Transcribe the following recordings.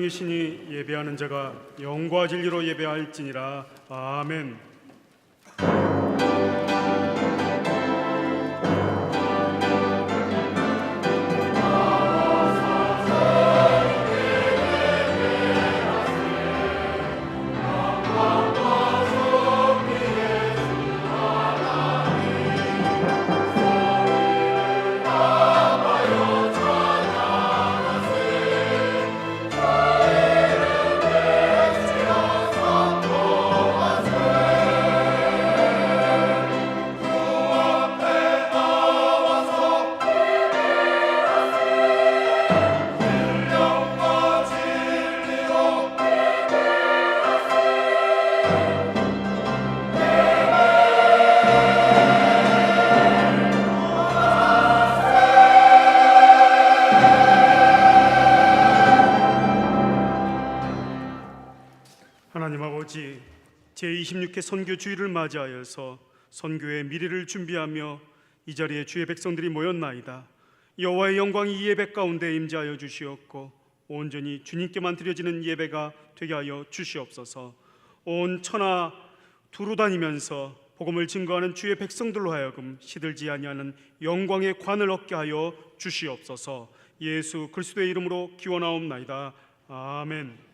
이신이 예배하는 자가 영과 진리로 예배할지니라. 아멘. 하나님 아버지, 제26회 선교 주일을 맞이하여서 선교의 미래를 준비하며 이 자리에 주의 백성들이 모였나이다. 여호와의 영광이 이 예배 가운데 임재하여 주시옵고 온전히 주님께만 드려지는 예배가 되게 하여 주시옵소서. 온 천하 두루 다니면서 복음을 증거하는 주의 백성들로 하여금 시들지 아니하는 영광의 관을 얻게 하여 주시옵소서. 예수 그리스도의 이름으로 기원하옵나이다. 아멘.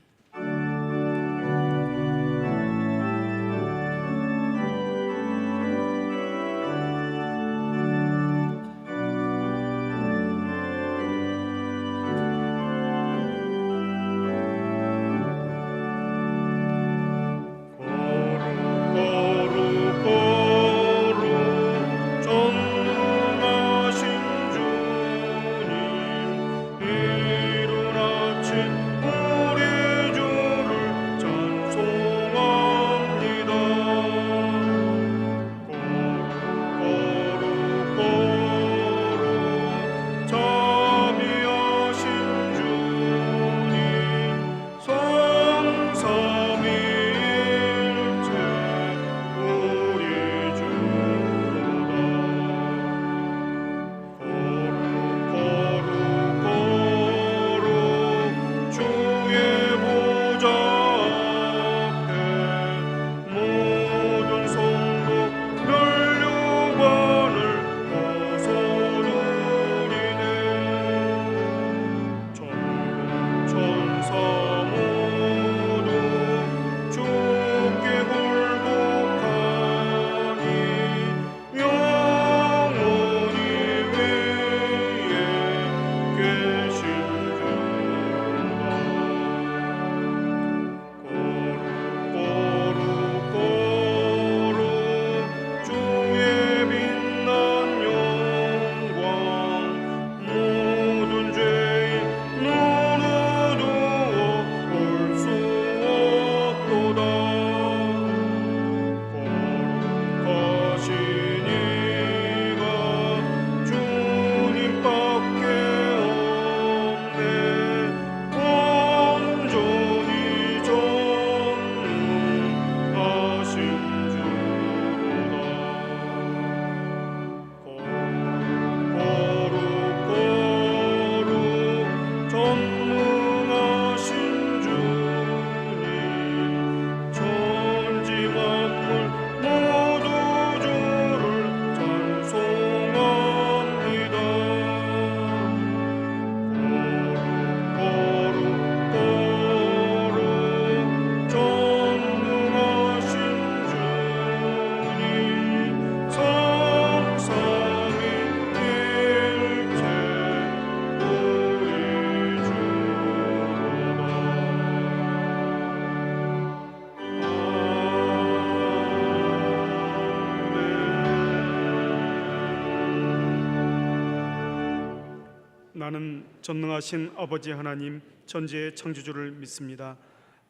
나는 전능하신 아버지 하나님 전지의 창조주를 믿습니다.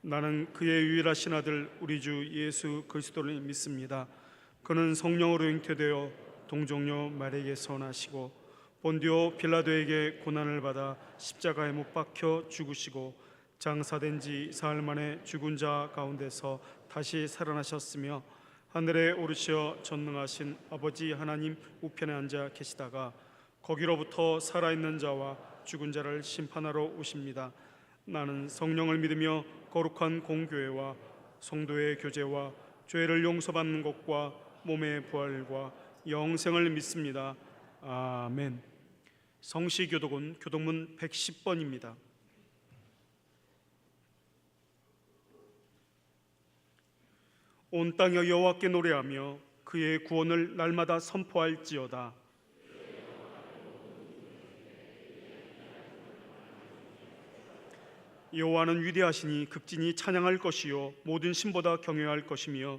나는 그의 유일하신 아들 우리 주 예수 그리스도를 믿습니다. 그는 성령으로 잉태되어 동정녀 마리아에게 나시고 본디오 빌라도에게 고난을 받아 십자가에 못 박혀 죽으시고 장사된 지 사흘 만에 죽은 자 가운데서 다시 살아나셨으며 하늘에 오르시어 전능하신 아버지 하나님 우편에 앉아 계시다가 거기로부터 살아있는 자와 죽은 자를 심판하러 오십니다. 나는 성령을 믿으며 거룩한 공교회와 성도의 교제와 죄를 용서받는 것과 몸의 부활과 영생을 믿습니다. 아멘. 성시교독은 교독문 110번입니다. 온 땅여 여호와께 노래하며 그의 구원을 날마다 선포할지어다. 여호와는 위대하시니 극진히 찬양할 것이요 모든 신보다 경외할 것이며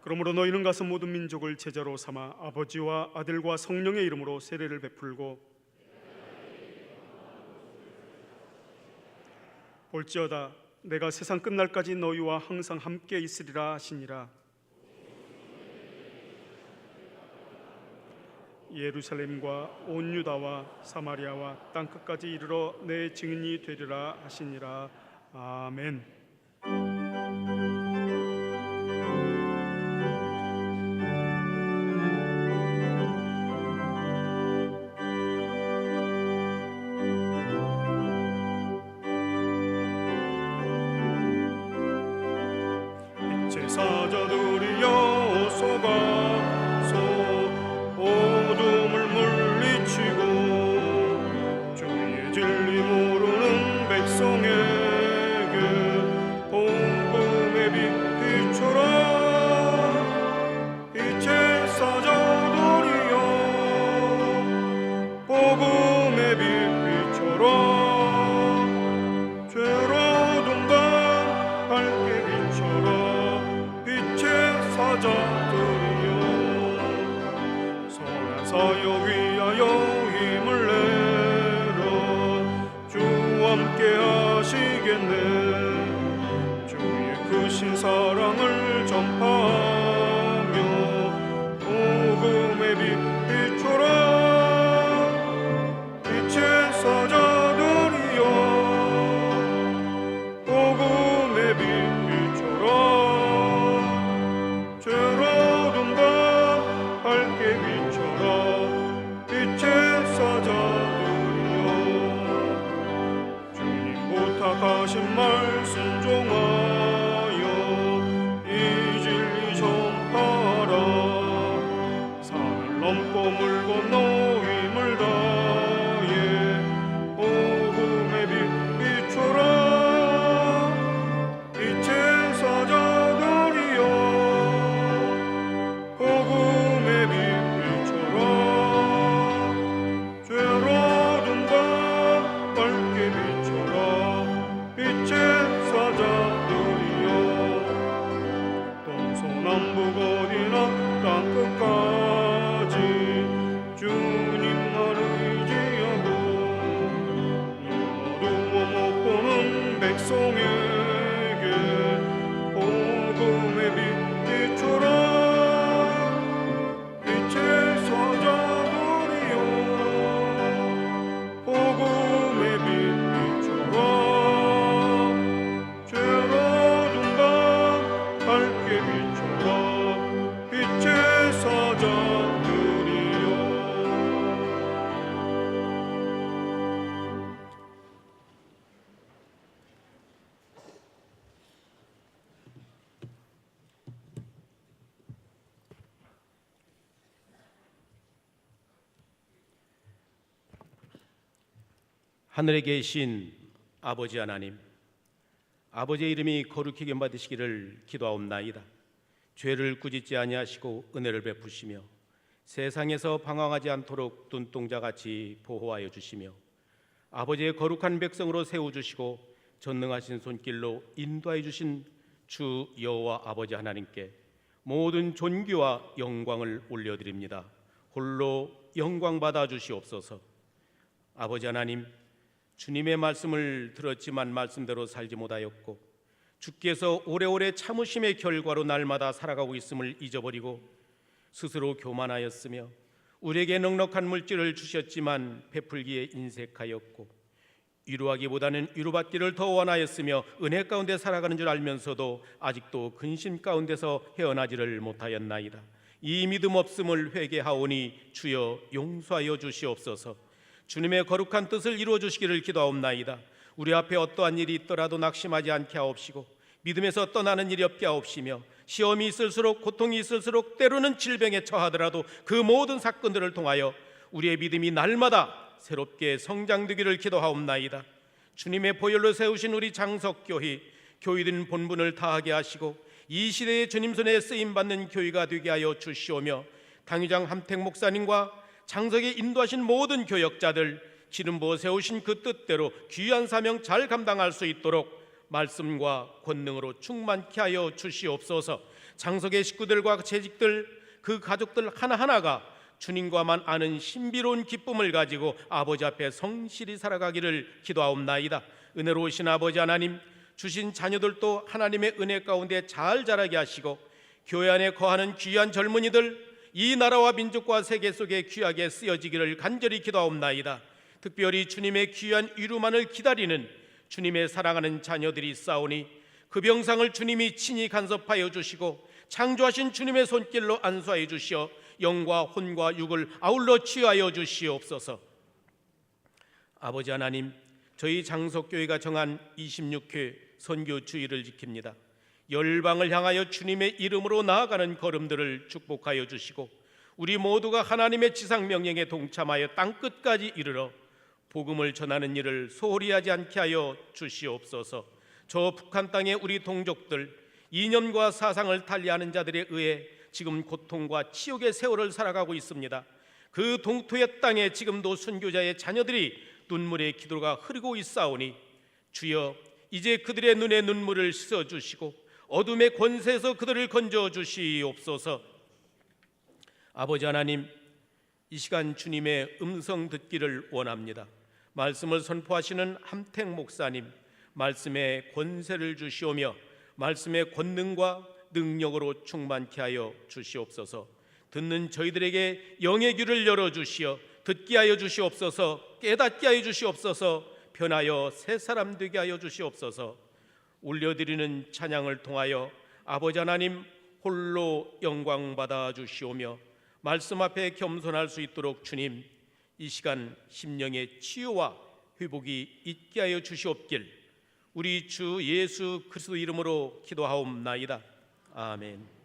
그러므로 너희는 가서 모든 민족을 제자로 삼아 아버지와 아들과 성령의 이름으로 세례를 베풀고 볼지어다 내가 세상 끝날까지 너희와 항상 함께 있으리라 하시니라. 예루살렘과 온 유다와 사마리아와 땅끝까지 이르러 내 증인이 되리라 하시니라. 아멘. 제사자들이여 서가서 어둠을 물리치고 주의 진리 모르는 백성에게 복음의 빛 비춰라. 이 제사자들이여 복음의 빛 비춰라. 죄로든 바 밝게 비춰라. 사자들이여 선한 사역 위하여 힘을 내라. 주와 함께 하시겠네. 주의 크신 사랑을 전파하며 복음의 빛 비춰라. 빛의 사자들이여 복음의 빛 비춰라. 죄로든 바 밝게 비춰라. 빛의 사자들이여 주님 부탁하신 말 순종하여 이 진리 전파하라. 산을 넘고 물 건너 힘을 다해 복음의 빛 비춰라. 빛의 사자들이여 복음의 빛 비춰라. 죄로든 바 밝게 비춰라. 빛의 사자들이여 동서남북 어디나 땅끝까지 주님만 의지하고 눈 어두워 못 보는 백성에게 복음의 빛 비춰라. 빛의 사자들이여 복음의 빛 비춰라. 죄로든 바 밝게 비춰라. 빛의 사자들이여. 하늘에 계신 아버지 하나님, 아버지의 이름이 거룩히 여김받으시기를 기도하옵나이다. 죄를 꾸짖지 아니하시고 은혜를 베푸시며 세상에서 방황하지 않도록 눈동자같이 보호하여 주시며 아버지의 거룩한 백성으로 세워주시고 전능하신 손길로 인도하여 주신 주 여호와 아버지 하나님께 모든 존귀와 영광을 올려드립니다. 홀로 영광 받아 주시옵소서. 아버지 하나님, 주님의 말씀을 들었지만 말씀대로 살지 못하였고 주께서 오래오래 참으심의 결과로 날마다 살아가고 있음을 잊어버리고 스스로 교만하였으며 우리에게 넉넉한 물질을 주셨지만 베풀기에 인색하였고 위로하기보다는 위로받기를 더 원하였으며 은혜 가운데 살아가는 줄 알면서도 아직도 근심 가운데서 헤어나지를 못하였나이다. 이 믿음 없음을 회개하오니 주여 용서하여 주시옵소서. 주님의 거룩한 뜻을 이루어 주시기를 기도하옵나이다. 우리 앞에 어떠한 일이 있더라도 낙심하지 않게 하옵시고 믿음에서 떠나는 일이 없게 하옵시며 시험이 있을수록 고통이 있을수록 때로는 질병에 처하더라도 그 모든 사건들을 통하여 우리의 믿음이 날마다 새롭게 성장되기를 기도하옵나이다. 주님의 보혈로 세우신 우리 장석교회 교회된 본분을 다하게 하시고 이 시대에 주님 손에 쓰임받는 교회가 되게 하여 주시오며 당회장 함택 목사님과 장석에 인도하신 모든 교역자들 기름 부어 세우신 그 뜻대로 귀한 사명 잘 감당할 수 있도록 말씀과 권능으로 충만케 하여 주시옵소서. 장석의 식구들과 재직들 그 가족들 하나하나가 주님과만 아는 신비로운 기쁨을 가지고 아버지 앞에 성실히 살아가기를 기도하옵나이다. 은혜로우신 아버지 하나님, 주신 자녀들도 하나님의 은혜 가운데 잘 자라게 하시고 교회 안에 거하는 귀한 젊은이들 이 나라와 민족과 세계 속에 귀하게 쓰여지기를 간절히 기도하옵나이다. 특별히 주님의 귀한 위로만을 기다리는 주님의 사랑하는 자녀들이 있사오니 그 병상을 주님이 친히 간섭하여 주시고 창조하신 주님의 손길로 안수하여 주시어 영과 혼과 육을 아울러 치유하여 주시옵소서. 아버지 하나님, 저희 장석교회가 정한 26회 선교 주일을 지킵니다. 열방을 향하여 주님의 이름으로 나아가는 걸음들을 축복하여 주시고 우리 모두가 하나님의 지상 명령에 동참하여 땅끝까지 이르러 복음을 전하는 일을 소홀히 하지 않게 하여 주시옵소서. 저 북한 땅의 우리 동족들, 이념과 사상을 달리하는 자들에 의해 지금 고통과 치욕의 세월을 살아가고 있습니다. 그 동토의 땅에 지금도 순교자의 자녀들이 눈물의 기도가 흐르고 있사오니 주여 이제 그들의 눈에 눈물을 씻어주시고 어둠의 권세에서 그들을 건져주시옵소서. 아버지 하나님, 이 시간 주님의 음성 듣기를 원합니다. 말씀을 선포하시는 함택 목사님, 말씀의 권세를 주시오며 말씀의 권능과 능력으로 충만케 하여 주시옵소서. 듣는 저희들에게 영의 귀를 열어주시어 듣게 하여 주시옵소서. 깨닫게 하여 주시옵소서. 변하여 새 사람 되게 하여 주시옵소서. 올려드리는 찬양을 통하여 아버지 하나님 홀로 영광 받아 주시오며 말씀 앞에 겸손할 수 있도록 주님 이 시간 심령의 치유와 회복이 있게 하여 주시옵길 우리 주 예수 그리스도 이름으로 기도하옵나이다. 아멘.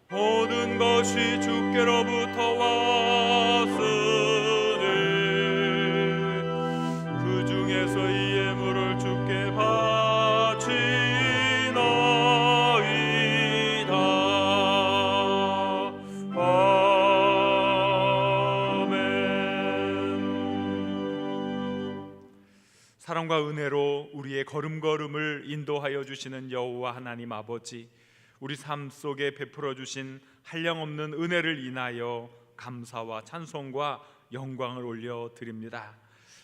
모든 것이 주께로부터 왔으니 그 중에서 이 예물을 주께 바치나이다. 아멘. 사랑과 은혜로 우리의 걸음걸음을 인도하여 주시는 여호와 하나님 아버지, 우리 삶 속에 베풀어 주신 한량없는 은혜를 인하여 감사와 찬송과 영광을 올려드립니다.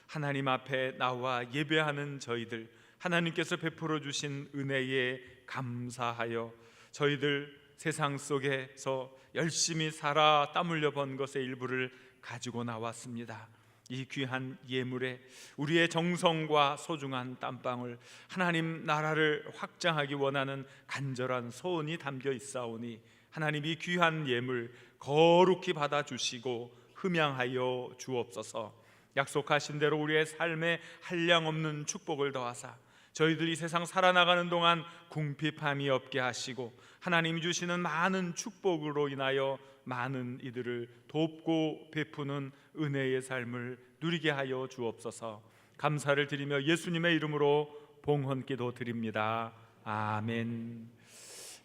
하나님 앞에 나와 예배하는 저희들, 하나님께서 베풀어 주신 은혜에 감사하여 저희들 세상 속에서 열심히 살아 땀 흘려 번 것의 일부를 가지고 나왔습니다. 이 귀한 예물에 우리의 정성과 소중한 땀방울, 하나님 나라를 확장하기 원하는 간절한 소원이 담겨 있사오니 하나님 이 귀한 예물 거룩히 받아주시고 흠양하여 주옵소서. 약속하신 대로 우리의 삶에 한량없는 축복을 더하사 저희들이 세상 살아나가는 동안 궁핍함이 없게 하시고 하나님이 주시는 많은 축복으로 인하여 많은 이들을 돕고 베푸는 은혜의 삶을 누리게 하여 주옵소서. 감사를 드리며 예수님의 이름으로 봉헌기도 드립니다. 아멘.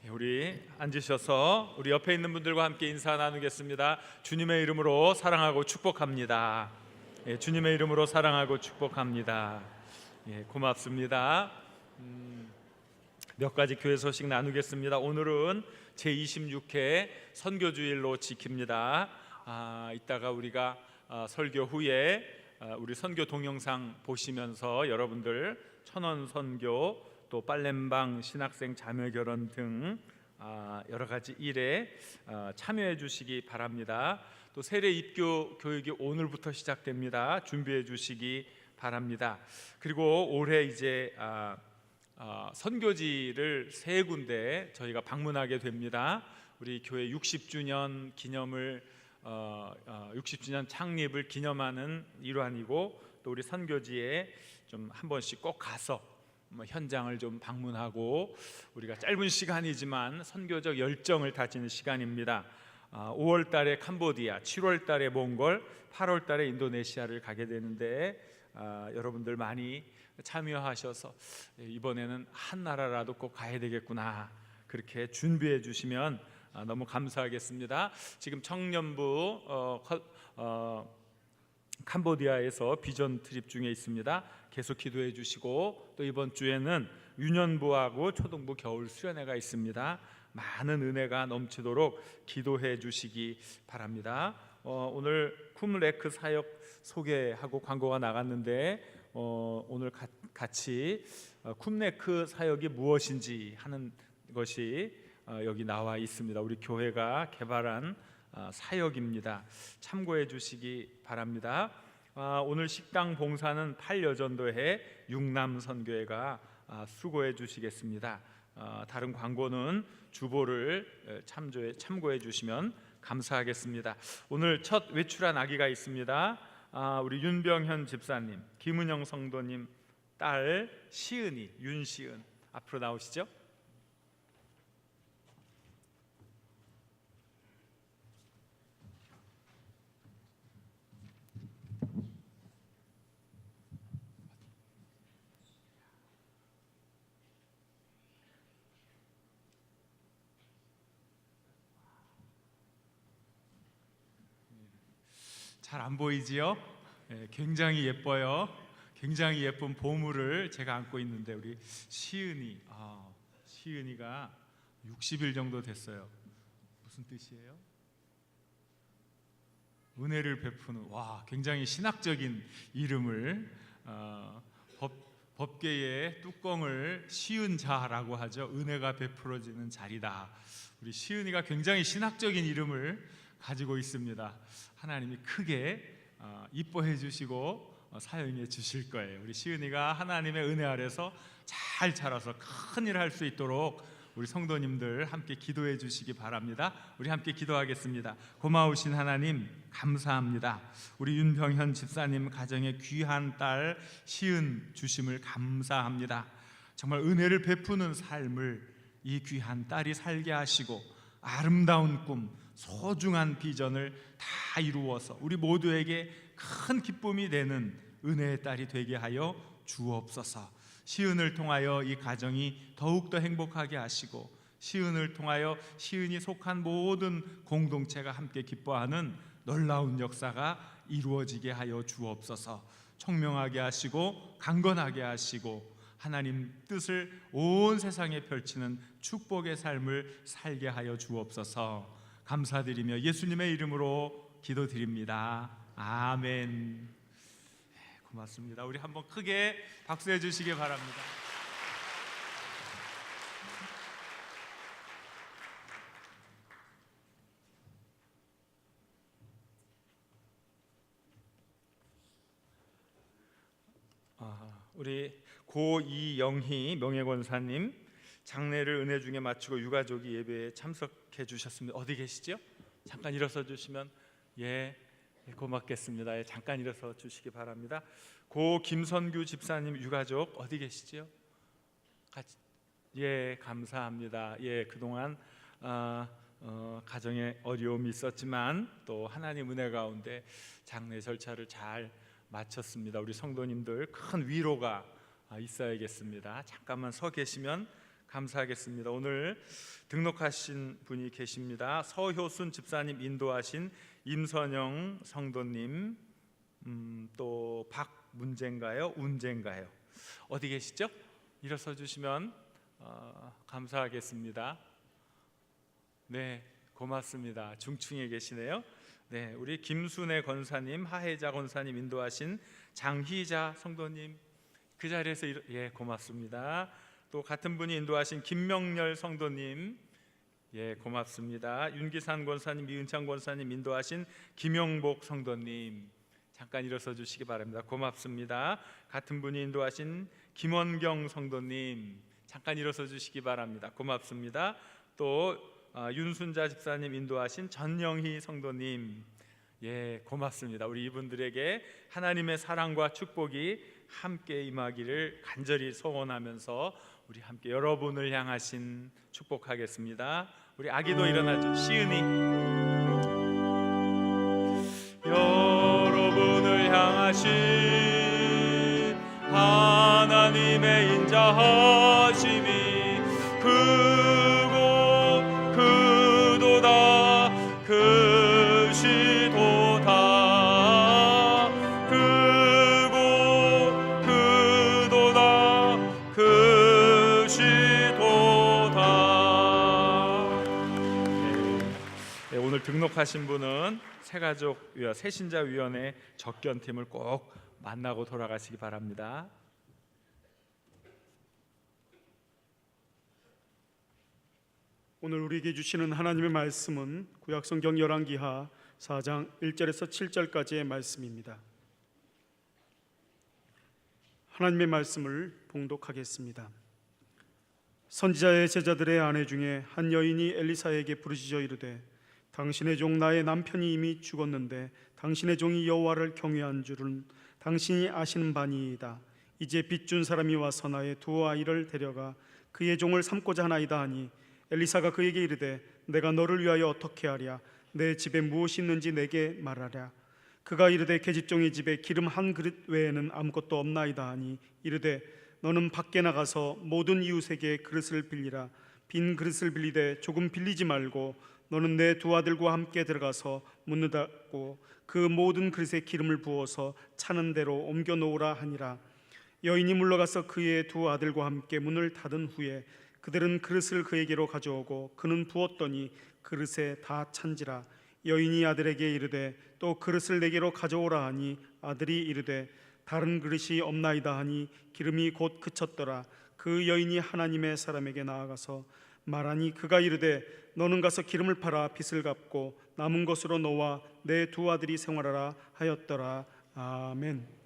우리 앉으셔서 우리 옆에 있는 분들과 함께 인사 나누겠습니다. 주님의 이름으로 사랑하고 축복합니다. 주님의 이름으로 사랑하고 축복합니다. 고맙습니다. 몇 가지 교회 소식 나누겠습니다. 오늘은 제26회 선교주일로 지킵니다. 이따가 우리가 설교 후에 우리 선교 동영상 보시면서 여러분들 천원 선교, 또 빨렘방 신학생 자매결혼 등 여러 가지 일에 참여해 주시기 바랍니다. 또 세례 입교 교육이 오늘부터 시작됩니다. 준비해 주시기 바랍니다. 그리고 올해 이제 선교지를 세 군데 저희가 방문하게 됩니다. 우리 교회 60주년 기념을 60주년 창립을 기념하는 일환이고, 또 우리 선교지에 좀 한 번씩 꼭 가서 현장을 좀 방문하고 우리가 짧은 시간이지만 선교적 열정을 다지는 시간입니다. 5월 달에 캄보디아, 7월 달에 몽골, 8월 달에 인도네시아를 가게 되는데 여러분들 많이 참여하셔서 이번에는 한 나라라도 꼭 가야 되겠구나, 그렇게 준비해 주시면 너무 감사하겠습니다. 지금 청년부 캄보디아에서 비전 트립 중에 있습니다. 계속 기도해 주시고, 또 이번 주에는 유년부하고 초등부 겨울 수련회가 있습니다. 많은 은혜가 넘치도록 기도해 주시기 바랍니다. 오늘 쿰레크 사역 소개하고 광고가 나갔는데 오늘 같이 쿰레크 사역이 무엇인지 하는 것이 여기 나와 있습니다. 우리 교회가 개발한 사역입니다. 참고해 주시기 바랍니다. 오늘 식당 봉사는 8여전도회 육남선교회가 수고해 주시겠습니다. 다른 광고는 주보를 참고해 주시면 감사하겠습니다. 오늘 첫 외출한 아기가 있습니다. 우리 윤병현 집사님, 김은영 성도님 딸 시은이, 윤시은 앞으로 나오시죠. 잘 안 보이지요? 굉장히 예뻐요. 굉장히 예쁜 보물을 제가 안고 있는데 우리 시은이가 60일 정도 됐어요. 무슨 뜻이에요? 은혜를 베푸는, 굉장히 신학적인 이름을 법계의 뚜껑을 씌운 자라고 하죠. 은혜가 베풀어지는 자리다. 우리 시은이가 굉장히 신학적인 이름을 가지고 있습니다. 하나님이 크게 이뻐해 주시고 사용해 주실 거예요. 우리 시은이가 하나님의 은혜 아래서 잘 자라서 큰 일 할 수 있도록 우리 성도님들 함께 기도해 주시기 바랍니다. 우리 함께 기도하겠습니다. 고마우신 하나님 감사합니다. 우리 윤병현 집사님 가정에 귀한 딸 시은 주심을 감사합니다. 정말 은혜를 베푸는 삶을 이 귀한 딸이 살게 하시고 아름다운 꿈, 소중한 비전을 다 이루어서 우리 모두에게 큰 기쁨이 되는 은혜의 딸이 되게 하여 주옵소서. 시은을 통하여 이 가정이 더욱더 행복하게 하시고 시은을 통하여 시은이 속한 모든 공동체가 함께 기뻐하는 놀라운 역사가 이루어지게 하여 주옵소서. 청명하게 하시고 강건하게 하시고 하나님 뜻을 온 세상에 펼치는 축복의 삶을 살게 하여 주옵소서. 감사드리며 예수님의 이름으로 기도드립니다. 아멘. 고맙습니다. 우리 한번 크게 박수해 주시기 바랍니다. 우리 고이영희 명예권사님 장례를 은혜 중에 마치고 유가족이 예배에 참석해 주셨습니다. 어디 계시죠? 잠깐 일어서 주시면 고맙겠습니다. 잠깐 일어서 주시기 바랍니다. 고 김선규 집사님 유가족 어디 계시죠? 감사합니다. 그동안 가정에 어려움이 있었지만 또 하나님 은혜 가운데 장례 절차를 잘 마쳤습니다. 우리 성도님들 큰 위로가 있어야겠습니다. 잠깐만 서 계시면 감사하겠습니다. 오늘 등록하신 분이 계십니다. 서효순 집사님 인도하신 임선영 성도님, 또 박문재인가요? 운재인가요? 어디 계시죠? 일어서 주시면 감사하겠습니다. 네, 고맙습니다. 중층에 계시네요. 네, 우리 김순애 권사님, 하혜자 권사님 인도하신 장희자 성도님 그 자리에서 고맙습니다. 또 같은 분이 인도하신 김명렬 성도님 고맙습니다. 윤기산 권사님, 이은창 권사님 인도하신 김영복 성도님 잠깐 일어서 주시기 바랍니다. 고맙습니다. 같은 분이 인도하신 김원경 성도님 잠깐 일어서 주시기 바랍니다. 고맙습니다. 또 윤순자 집사님 인도하신 전영희 성도님 고맙습니다. 우리 이분들에게 하나님의 사랑과 축복이 함께 임하기를 간절히 소원하면서 우리 함께 여러분을 향하신 축복하겠습니다. 우리 아기도 일어나죠. 시은이 여러분을 향하신 하나님의 인자하심이 크고 크도다 크시도다 크고 크도다 크시도다. 오늘 등록하신 분은 새가족 새신자위원회 적견팀을 꼭 만나고 돌아가시기 바랍니다. 오늘 우리에게 주시는 하나님의 말씀은 구약성경 열왕기하 4장 1절에서 7절까지의 말씀입니다. 하나님의 말씀을 봉독하겠습니다. 선지자의 제자들의 아내 중에 한 여인이 엘리사에게 부르짖어 이르되 당신의 종 나의 남편이 이미 죽었는데 당신의 종이 여호와를 경외한 줄은 당신이 아시는 바니이다. 이제 빚준 사람이 와서 나의 두 아이를 데려가 그의 종을 삼고자 하나이다 하니 엘리사가 그에게 이르되 내가 너를 위하여 어떻게 하랴? 내 집에 무엇이 있는지 내게 말하랴. 그가 이르되 계집종의 집에 기름 한 그릇 외에는 아무것도 없나이다 하니 이르되 너는 밖에 나가서 모든 이웃에게 그릇을 빌리라. 빈 그릇을 빌리되 조금 빌리지 말고 너는 내 두 아들과 함께 들어가서 문을 닫고 그 모든 그릇에 기름을 부어서 차는 대로 옮겨 놓으라 하니라. 여인이 물러가서 그의 두 아들과 함께 문을 닫은 후에 그들은 그릇을 그에게로 가져오고 그는 부었더니 그릇에 다 찬지라. 여인이 아들에게 이르되 또 그릇을 내게로 가져오라 하니 아들이 이르되 다른 그릇이 없나이다 하니 기름이 곧 그쳤더라. 그 여인이 하나님의 사람에게 나아가서 말하니 그가 이르되 너는 가서 기름을 팔아 빚을 갚고 남은 것으로 너와 내 두 아들이 생활하라 하였더라. 아멘.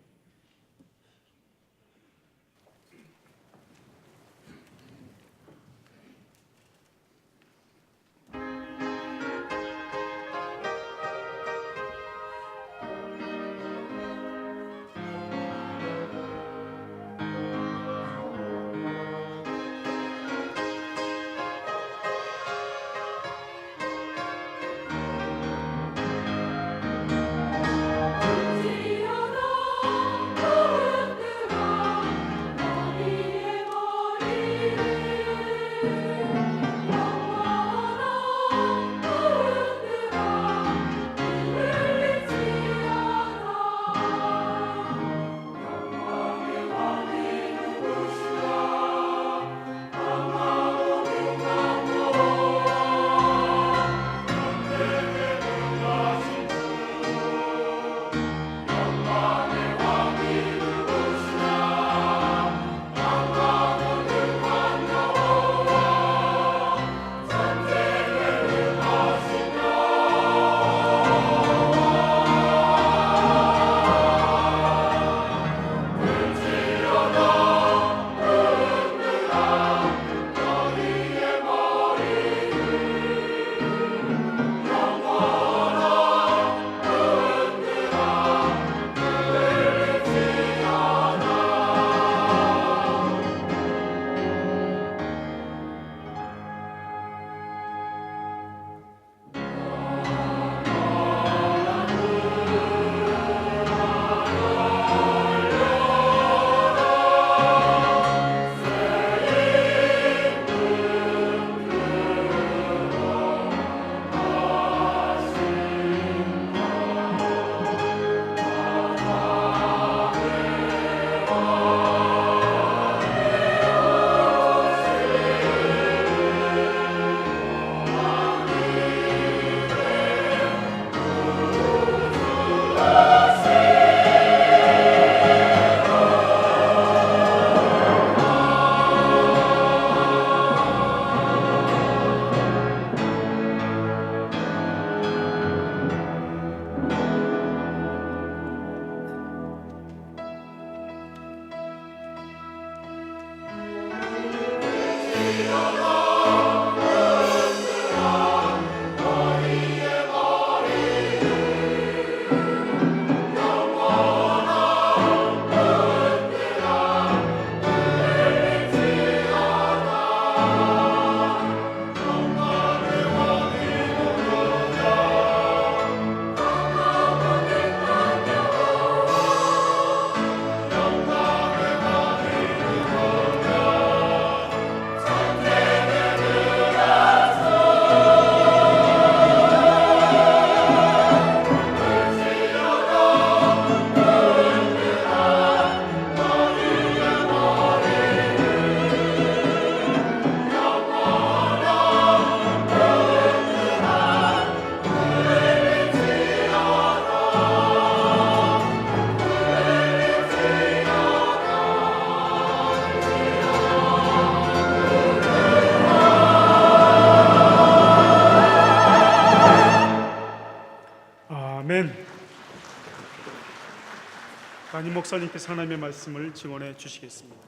담임 목사님께서 하나님의 말씀을 증언해 주시겠습니다.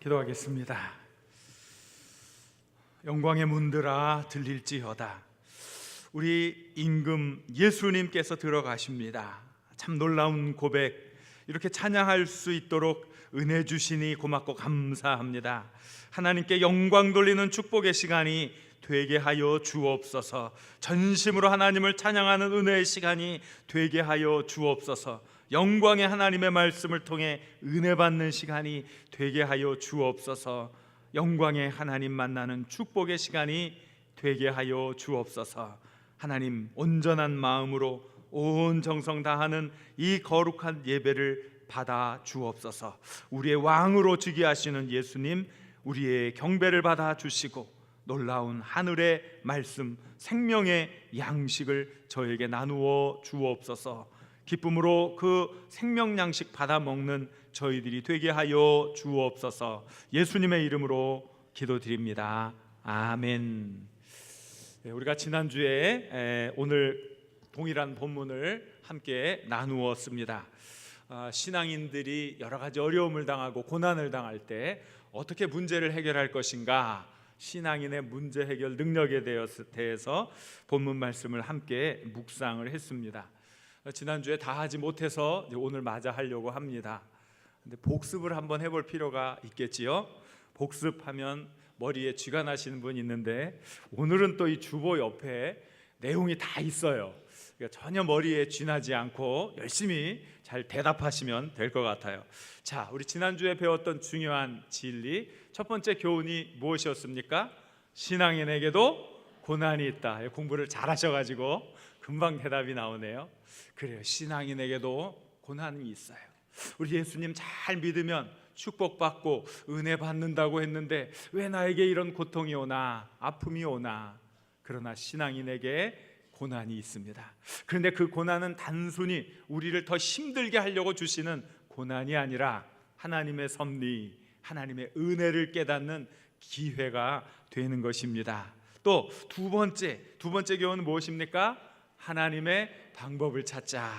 기도하겠습니다. 영광의 문들아 들릴지어다. 우리 임금 예수님께서 들어가십니다. 참 놀라운 고백, 이렇게 찬양할 수 있도록 은혜 주시니 고맙고 감사합니다. 하나님께 영광 돌리는 축복의 시간이 되게 하여 주옵소서. 전심으로 하나님을 찬양하는 은혜의 시간이 되게 하여 주옵소서. 영광의 하나님의 말씀을 통해 은혜 받는 시간이 되게 하여 주옵소서. 영광의 하나님 만나는 축복의 시간이 되게 하여 주옵소서. 하나님, 온전한 마음으로 온 정성 다하는 이 거룩한 예배를 받아 주옵소서. 우리의 왕으로 즉위 하시는 예수님, 우리의 경배를 받아 주시고 놀라운 하늘의 말씀, 생명의 양식을 저에게 나누어 주옵소서. 기쁨으로 그 생명 양식 받아 먹는 저희들이 되게 하여 주옵소서. 예수님의 이름으로 기도드립니다. 아멘. 우리가 지난주에 오늘 동일한 본문을 함께 나누었습니다. 신앙인들이 여러 가지 어려움을 당하고 고난을 당할 때 어떻게 문제를 해결할 것인가, 신앙인의 문제 해결 능력에 대해서 본문 말씀을 함께 묵상을 했습니다. 지난주에 다 하지 못해서 오늘 마저 하려고 합니다. 근데 복습을 한번 해볼 필요가 있겠지요. 복습하면 머리에 쥐가 나시는 분이 있는데 오늘은 또 이 주보 옆에 내용이 다 있어요. 그러니까 전혀 머리에 쥐나지 않고 열심히 잘 대답하시면 될 것 같아요. 자, 우리 지난주에 배웠던 중요한 진리, 첫 번째 교훈이 무엇이었습니까? 신앙인에게도 고난이 있다. 공부를 잘 하셔가지고 금방 대답이 나오네요. 그래요, 신앙인에게도 고난이 있어요. 우리 예수님 잘 믿으면 축복받고 은혜 받는다고 했는데 왜 나에게 이런 고통이 오나, 아픔이 오나? 그러나 신앙인에게 고난이 있습니다. 그런데 그 고난은 단순히 우리를 더 힘들게 하려고 주시는 고난이 아니라 하나님의 섭리, 하나님의 은혜를 깨닫는 기회가 되는 것입니다. 또 두 번째 교훈은 무엇입니까? 하나님의 방법을 찾자.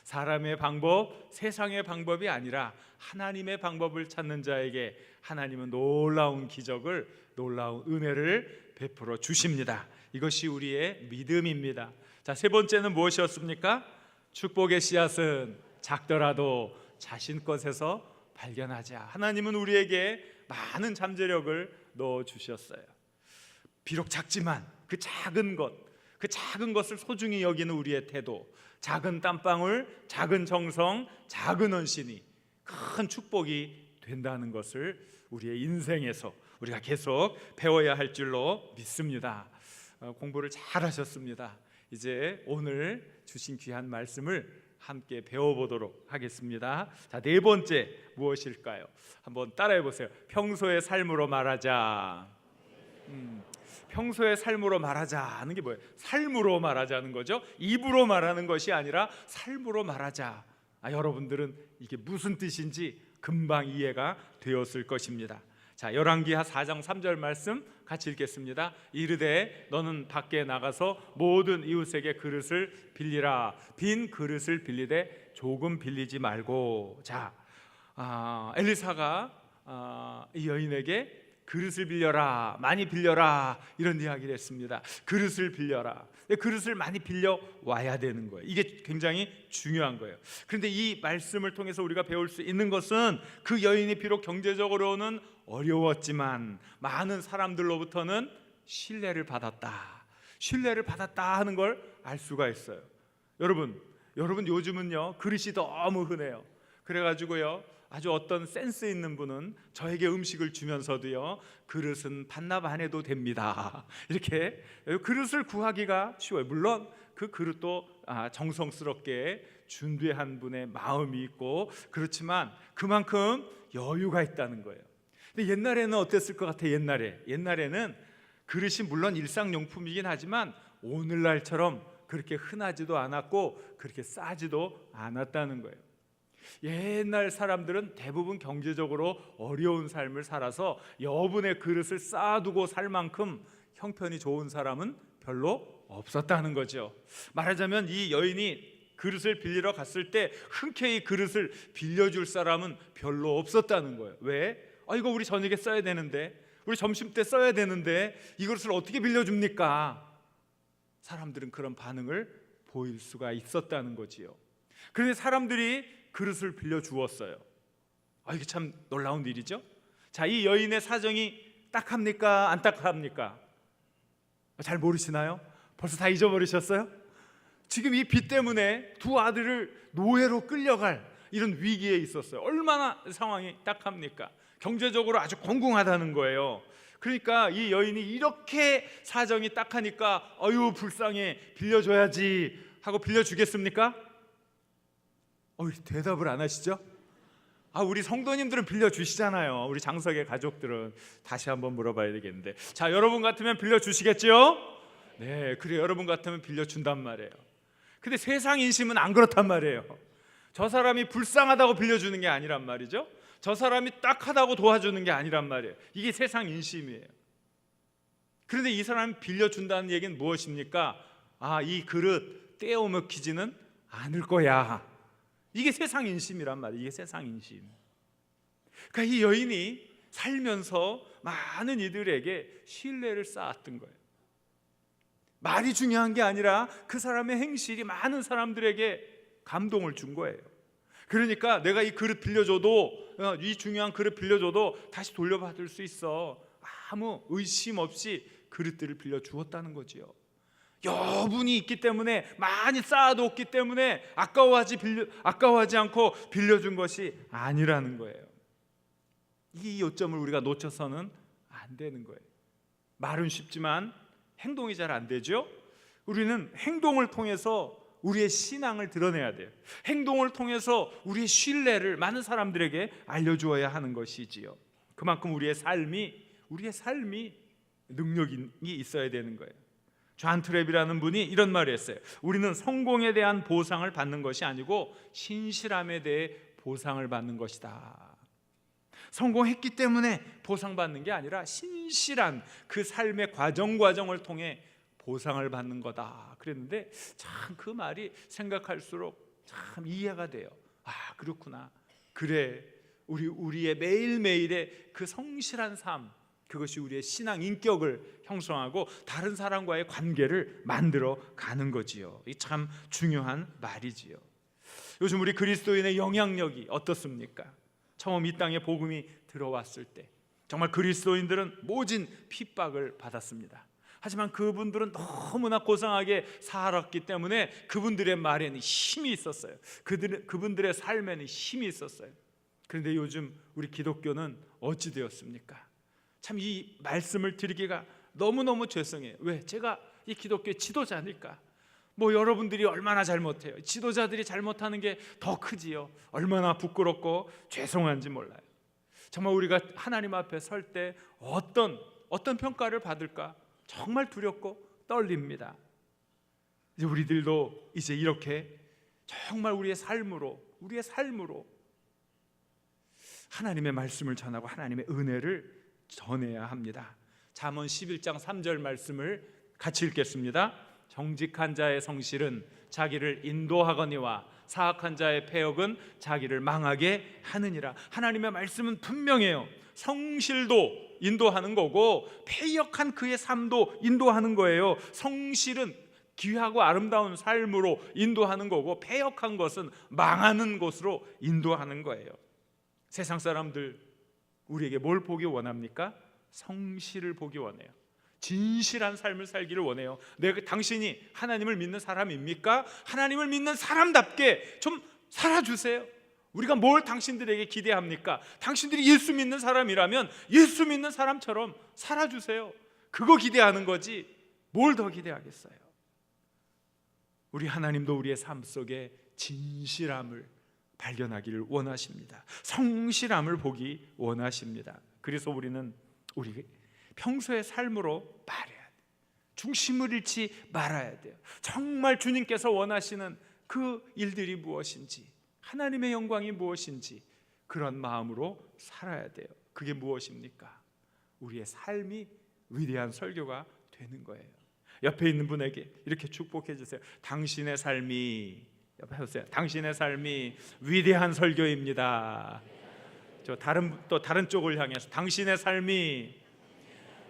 사람의 방법, 세상의 방법이 아니라 하나님의 방법을 찾는 자에게 하나님은 놀라운 기적을, 놀라운 은혜를 베풀어 주십니다. 이것이 우리의 믿음입니다. 자, 세 번째는 무엇이었습니까? 축복의 씨앗은 작더라도 자신 것에서 발견하자. 하나님은 우리에게 많은 잠재력을 넣어 주셨어요. 비록 작지만 그 작은 것을 소중히 여기는 우리의 태도, 작은 땀방울, 작은 정성, 작은 헌신이 큰 축복이 된다는 것을 우리의 인생에서 우리가 계속 배워야 할 줄로 믿습니다. 공부를 잘 하셨습니다. 이제 오늘 주신 귀한 말씀을 함께 배워보도록 하겠습니다. 자, 네 번째 무엇일까요? 한번 따라해 보세요. 평소의 삶으로 말하자. 평소의 삶으로 말하자 하는 게 뭐예요? 삶으로 말하자는 거죠. 입으로 말하는 것이 아니라 삶으로 말하자. 여러분들은 이게 무슨 뜻인지 금방 이해가 되었을 것입니다. 자, 열왕기하 4장 3절 말씀 같이 읽겠습니다. 이르되 너는 밖에 나가서 모든 이웃에게 그릇을 빌리라. 빈 그릇을 빌리되 조금 빌리지 말고. 자, 엘리사가 이 여인에게 그릇을 빌려라, 많이 빌려라, 이런 이야기를 했습니다. 그릇을 빌려라. 그릇을 많이 빌려 와야 되는 거예요. 이게 굉장히 중요한 거예요. 그런데 이 말씀을 통해서 우리가 배울 수 있는 것은 그 여인이 비록 경제적으로는 어려웠지만 많은 사람들로부터는 신뢰를 받았다 하는 걸 알 수가 있어요. 여러분 요즘은요 그릇이 너무 흔해요. 그래가지고요 아주 어떤 센스 있는 분은 저에게 음식을 주면서도요 그릇은 반납 안 해도 됩니다. 이렇게 그릇을 구하기가 쉬워요. 물론 그 그릇도 정성스럽게 준비한 분의 마음이 있고 그렇지만 그만큼 여유가 있다는 거예요. 근데 옛날에는 어땠을 것 같아요? 옛날에는 그릇이 물론 일상용품이긴 하지만 오늘날처럼 그렇게 흔하지도 않았고 그렇게 싸지도 않았다는 거예요. 옛날 사람들은 대부분 경제적으로 어려운 삶을 살아서 여분의 그릇을 쌓아두고 살 만큼 형편이 좋은 사람은 별로 없었다는 거죠. 말하자면 이 여인이 그릇을 빌리러 갔을 때 흔쾌히 그릇을 빌려줄 사람은 별로 없었다는 거예요. 왜? 이거 우리 저녁에 써야 되는데, 우리 점심 때 써야 되는데 이 그릇을 어떻게 빌려줍니까? 사람들은 그런 반응을 보일 수가 있었다는 거지요. 그런데 사람들이 그릇을 빌려주었어요. 이게 참 놀라운 일이죠. 자, 이 여인의 사정이 딱합니까? 안 딱합니까? 잘 모르시나요? 벌써 다 잊어버리셨어요? 지금 이 빚 때문에 두 아들을 노예로 끌려갈 이런 위기에 있었어요. 얼마나 상황이 딱합니까? 경제적으로 아주 공공하다는 거예요. 그러니까 이 여인이 이렇게 사정이 딱하니까 어유 불쌍해, 빌려줘야지 하고 빌려주겠습니까? 대답을 안 하시죠? 우리 성도님들은 빌려주시잖아요. 우리 장석의 가족들은. 다시 한번 물어봐야 되겠는데, 자, 여러분 같으면 빌려주시겠죠? 네, 그래, 여러분 같으면 빌려준단 말이에요. 근데 세상 인심은 안 그렇단 말이에요. 저 사람이 불쌍하다고 빌려주는 게 아니란 말이죠. 저 사람이 딱하다고 도와주는 게 아니란 말이에요. 이게 세상 인심이에요. 그런데 이 사람이 빌려준다는 얘기는 무엇입니까? 이 그릇 떼어 먹히지는 않을 거야. 이게 세상 인심이란 말이에요. 이게 세상 인심. 그러니까 이 여인이 살면서 많은 이들에게 신뢰를 쌓았던 거예요. 말이 중요한 게 아니라 그 사람의 행실이 많은 사람들에게 감동을 준 거예요. 그러니까 내가 이 그릇 빌려줘도, 이 중요한 그릇 빌려줘도 다시 돌려받을 수 있어. 아무 의심 없이 그릇들을 빌려주었다는 거지요. 여분이 있기 때문에, 많이 쌓아뒀기 때문에 아까워하지 않고 빌려준 것이 아니라는 거예요. 이 요점을 우리가 놓쳐서는 안 되는 거예요. 말은 쉽지만 행동이 잘 안 되죠. 우리는 행동을 통해서 우리의 신앙을 드러내야 돼요. 행동을 통해서 우리의 신뢰를 많은 사람들에게 알려주어야 하는 것이지요. 그만큼 우리의 삶이 능력이 있어야 되는 거예요. 존 트랩이라는 분이 이런 말을 했어요. 우리는 성공에 대한 보상을 받는 것이 아니고 신실함에 대해 보상을 받는 것이다. 성공했기 때문에 보상받는 게 아니라 신실한 그 삶의 과정을 통해 보상을 받는 거다. 그랬는데 참 그 말이 생각할수록 참 이해가 돼요. 그렇구나. 그래, 우리의 매일매일의 그 성실한 삶, 그것이 우리의 신앙 인격을 형성하고 다른 사람과의 관계를 만들어 가는 거지요. 이 참 중요한 말이지요. 요즘 우리 그리스도인의 영향력이 어떻습니까? 처음 이 땅에 복음이 들어왔을 때 정말 그리스도인들은 모진 핍박을 받았습니다. 하지만 그분들은 너무나 고상하게 살았기 때문에 그분들의 말에는 힘이 있었어요. 그분들의 삶에는 힘이 있었어요. 그런데 요즘 우리 기독교는 어찌 되었습니까? 참 이 말씀을 드리기가 너무너무 죄송해요. 왜? 제가 이 기독교의 지도자니까. 여러분들이 얼마나 잘못해요. 지도자들이 잘못하는 게 더 크지요. 얼마나 부끄럽고 죄송한지 몰라요. 정말 우리가 하나님 앞에 설 때 어떤 평가를 받을까 정말 두렵고 떨립니다. 이제 우리들도 이제 이렇게 정말 우리의 삶으로 하나님의 말씀을 전하고 하나님의 은혜를 전해야 합니다. 잠언 11장 3절 말씀을 같이 읽겠습니다. 정직한 자의 성실은 자기를 인도하거니와 사악한 자의 패역은 자기를 망하게 하느니라. 하나님의 말씀은 분명해요. 성실도 인도하는 거고 패역한 그의 삶도 인도하는 거예요. 성실은 귀하고 아름다운 삶으로 인도하는 거고 패역한 것은 망하는 곳으로 인도하는 거예요. 세상 사람들 우리에게 뭘 보기 원합니까? 성실을 보기 원해요. 진실한 삶을 살기를 원해요. 당신이 하나님을 믿는 사람입니까? 하나님을 믿는 사람답게 좀 살아주세요. 우리가 뭘 당신들에게 기대합니까? 당신들이 예수 믿는 사람이라면 예수 믿는 사람처럼 살아주세요. 그거 기대하는 거지 뭘 더 기대하겠어요? 우리 하나님도 우리의 삶 속에 진실함을 발견하기를 원하십니다. 성실함을 보기 원하십니다. 그래서 우리는 우리 평소의 삶으로 말해야 돼요. 중심을 잃지 말아야 돼요. 정말 주님께서 원하시는 그 일들이 무엇인지, 하나님의 영광이 무엇인지 그런 마음으로 살아야 돼요. 그게 무엇입니까? 우리의 삶이 위대한 설교가 되는 거예요. 옆에 있는 분에게 이렇게 축복해 주세요. 당신의 삶이 옆에 보세요. 당신의 삶이 위대한 설교입니다. 또 다른 쪽을 향해서 당신의 삶이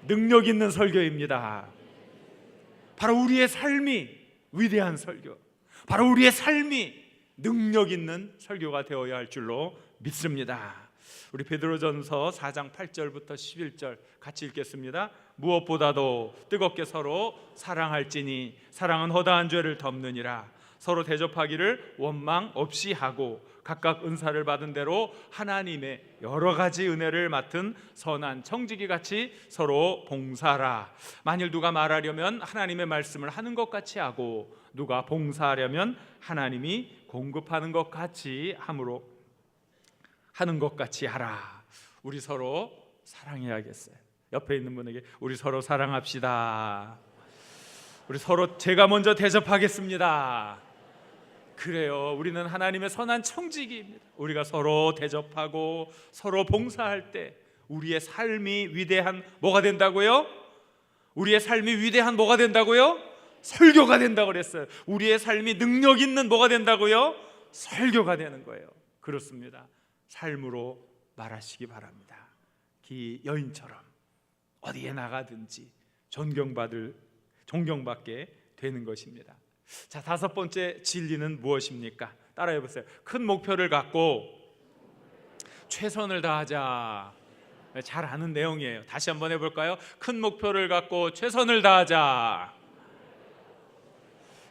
능력 있는 설교입니다. 바로 우리의 삶이 위대한 설교, 바로 우리의 삶이 능력 있는 설교가 되어야 할 줄로 믿습니다. 우리 베드로전서 4장 8절부터 11절 같이 읽겠습니다. 무엇보다도 뜨겁게 서로 사랑할지니 사랑은 허다한 죄를 덮느니라. 서로 대접하기를 원망 없이 하고 각각 은사를 받은 대로 하나님의 여러 가지 은혜를 맡은 선한 청지기 같이 서로 봉사하라. 만일 누가 말하려면 하나님의 말씀을 하는 것 같이 하고 누가 봉사하려면 하나님이 공급하는 것 같이 함으로 하는 것 같이 하라. 우리 서로 사랑해야겠어요. 옆에 있는 분에게 우리 서로 사랑합시다. 우리 서로 제가 먼저 대접하겠습니다. 그래요. 우리는 하나님의 선한 청지기입니다. 우리가 서로 대접하고 서로 봉사할 때 우리의 삶이 위대한 뭐가 된다고요? 우리의 삶이 위대한 뭐가 된다고요? 설교가 된다고 그랬어요. 우리의 삶이 능력 있는 뭐가 된다고요? 설교가 되는 거예요. 그렇습니다. 삶으로 말하시기 바랍니다. 기 여인처럼 어디에 나가든지 존경받게 되는 것입니다. 자, 다섯 번째 진리는 무엇입니까? 따라해 보세요. 큰 목표를 갖고 최선을 다하자. 잘 아는 내용이에요. 다시 한번 해볼까요? 큰 목표를 갖고 최선을 다하자.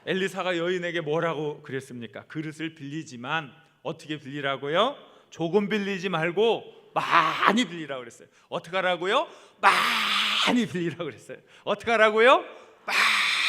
엘리사가 여인에게 뭐라고 그랬습니까? 그릇을 빌리지만 어떻게 빌리라고요? 조금 빌리지 말고 많이 빌리라고 그랬어요. 어떻게 하라고요? 많이 빌리라고 그랬어요. 어떻게 하라고요?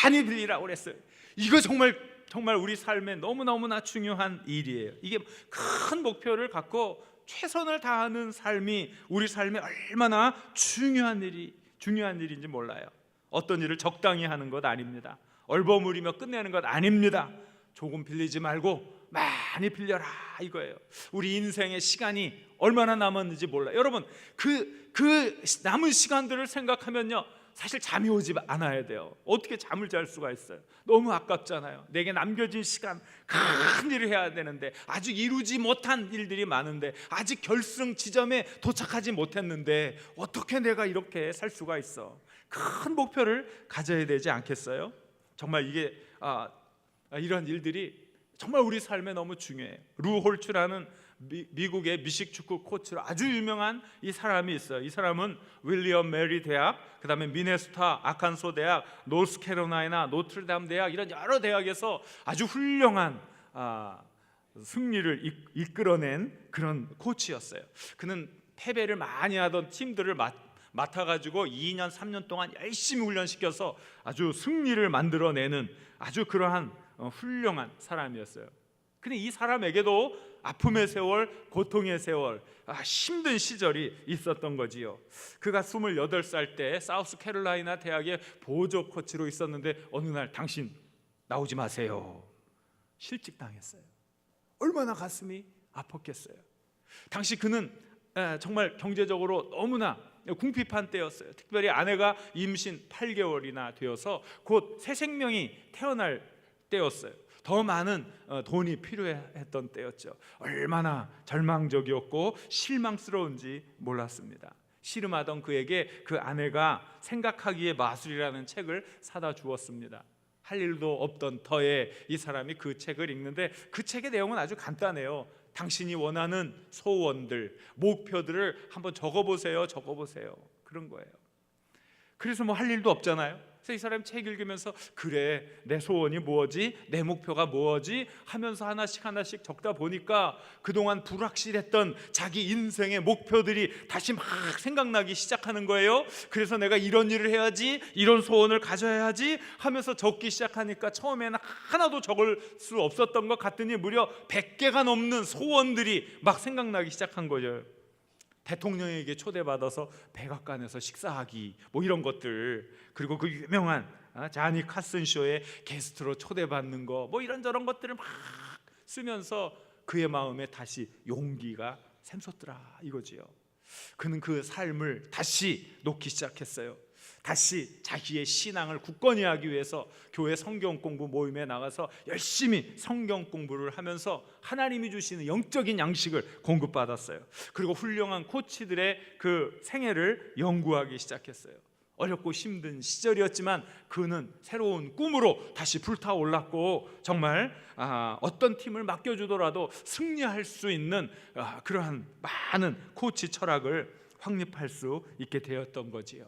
많이 빌리라고 그랬어요. 이거 정말 우리 삶에 너무나 중요한 일이에요. 이게 큰 목표를 갖고 최선을 다하는 삶이 우리 삶에 얼마나 중요한 일인지 몰라요. 어떤 일을 적당히 하는 것 아닙니다. 얼버무리며 끝내는 것 아닙니다. 조금 빌리지 말고 많이 빌려라 이거예요. 우리 인생의 시간이 얼마나 남았는지 몰라요. 여러분 그 남은 시간들을 생각하면요 사실 잠이 오지 않아야 돼요. 어떻게 잠을 잘 수가 있어요? 너무 아깝잖아요. 내게 남겨진 시간 큰 일을 해야 되는데 아직 이루지 못한 일들이 많은데 아직 결승 지점에 도착하지 못했는데 어떻게 내가 이렇게 살 수가 있어? 큰 목표를 가져야 되지 않겠어요? 정말 이게 이런 일들이 정말 우리 삶에 너무 중요해요. 루 홀츠라는 미국의 미식축구 코치로 아주 유명한 이 사람이 있어요. 이 사람은 윌리엄 메리 대학, 그 다음에 미네소타 아칸소 대학, 노스캐롤라이나 노트르담 대학 이런 여러 대학에서 아주 훌륭한 승리를 이끌어낸 그런 코치였어요. 그는 패배를 많이 하던 팀들을 맡아가지고 2년 3년 동안 열심히 훈련시켜서 아주 승리를 만들어내는 아주 그러한 훌륭한 사람이었어요. 근데 이 사람에게도 아픔의 세월, 고통의 세월, 힘든 시절이 있었던 거지요. 그가 28살 때 사우스캐롤라이나 대학의 보조 코치로 있었는데 어느 날 당신 나오지 마세요. 실직당했어요. 얼마나 가슴이 아팠겠어요. 당시 그는 정말 경제적으로 너무나 궁핍한 때였어요. 특별히 아내가 임신 8개월이나 되어서 곧 새 생명이 태어날 때였어요. 더 많은 돈이 필요했던 때였죠. 얼마나 절망적이었고 실망스러운지 몰랐습니다. 씨름하던 그에게 그 아내가 생각하기에 마술이라는 책을 사다 주었습니다. 할 일도 없던 터에 이 사람이 그 책을 읽는데 그 책의 내용은 아주 간단해요. 당신이 원하는 소원들, 목표들을 한번 적어보세요. 그런 거예요. 그래서 뭐 할 일도 없잖아요. 그래서 이 사람이 책 읽으면서 그래 내 소원이 뭐지? 내 목표가 뭐지? 하면서 하나씩 적다 보니까 그동안 불확실했던 자기 인생의 목표들이 다시 막 생각나기 시작하는 거예요. 그래서 내가 이런 일을 해야지, 이런 소원을 가져야지 하면서 적기 시작하니까 처음에는 하나도 적을 수 없었던 것 같더니 무려 100개가 넘는 소원들이 막 생각나기 시작한 거죠. 대통령에게 초대받아서 백악관에서 식사하기 뭐 이런 것들, 그리고 그 유명한 자니 카슨 쇼에 게스트로 초대받는 거 뭐 이런저런 것들을 막 쓰면서 그의 마음에 다시 용기가 샘솟더라 이거지요. 그는 그 삶을 다시 놓기 시작했어요. 다시 자기의 신앙을 굳건히 하기 위해서 교회 성경 공부 모임에 나가서 열심히 성경 공부를 하면서 하나님이 주시는 영적인 양식을 공급받았어요. 그리고 훌륭한 코치들의 그 생애를 연구하기 시작했어요. 어렵고 힘든 시절이었지만 그는 새로운 꿈으로 다시 불타올랐고 정말 어떤 팀을 맡겨주더라도 승리할 수 있는 그러한 많은 코치 철학을 확립할 수 있게 되었던 거지요.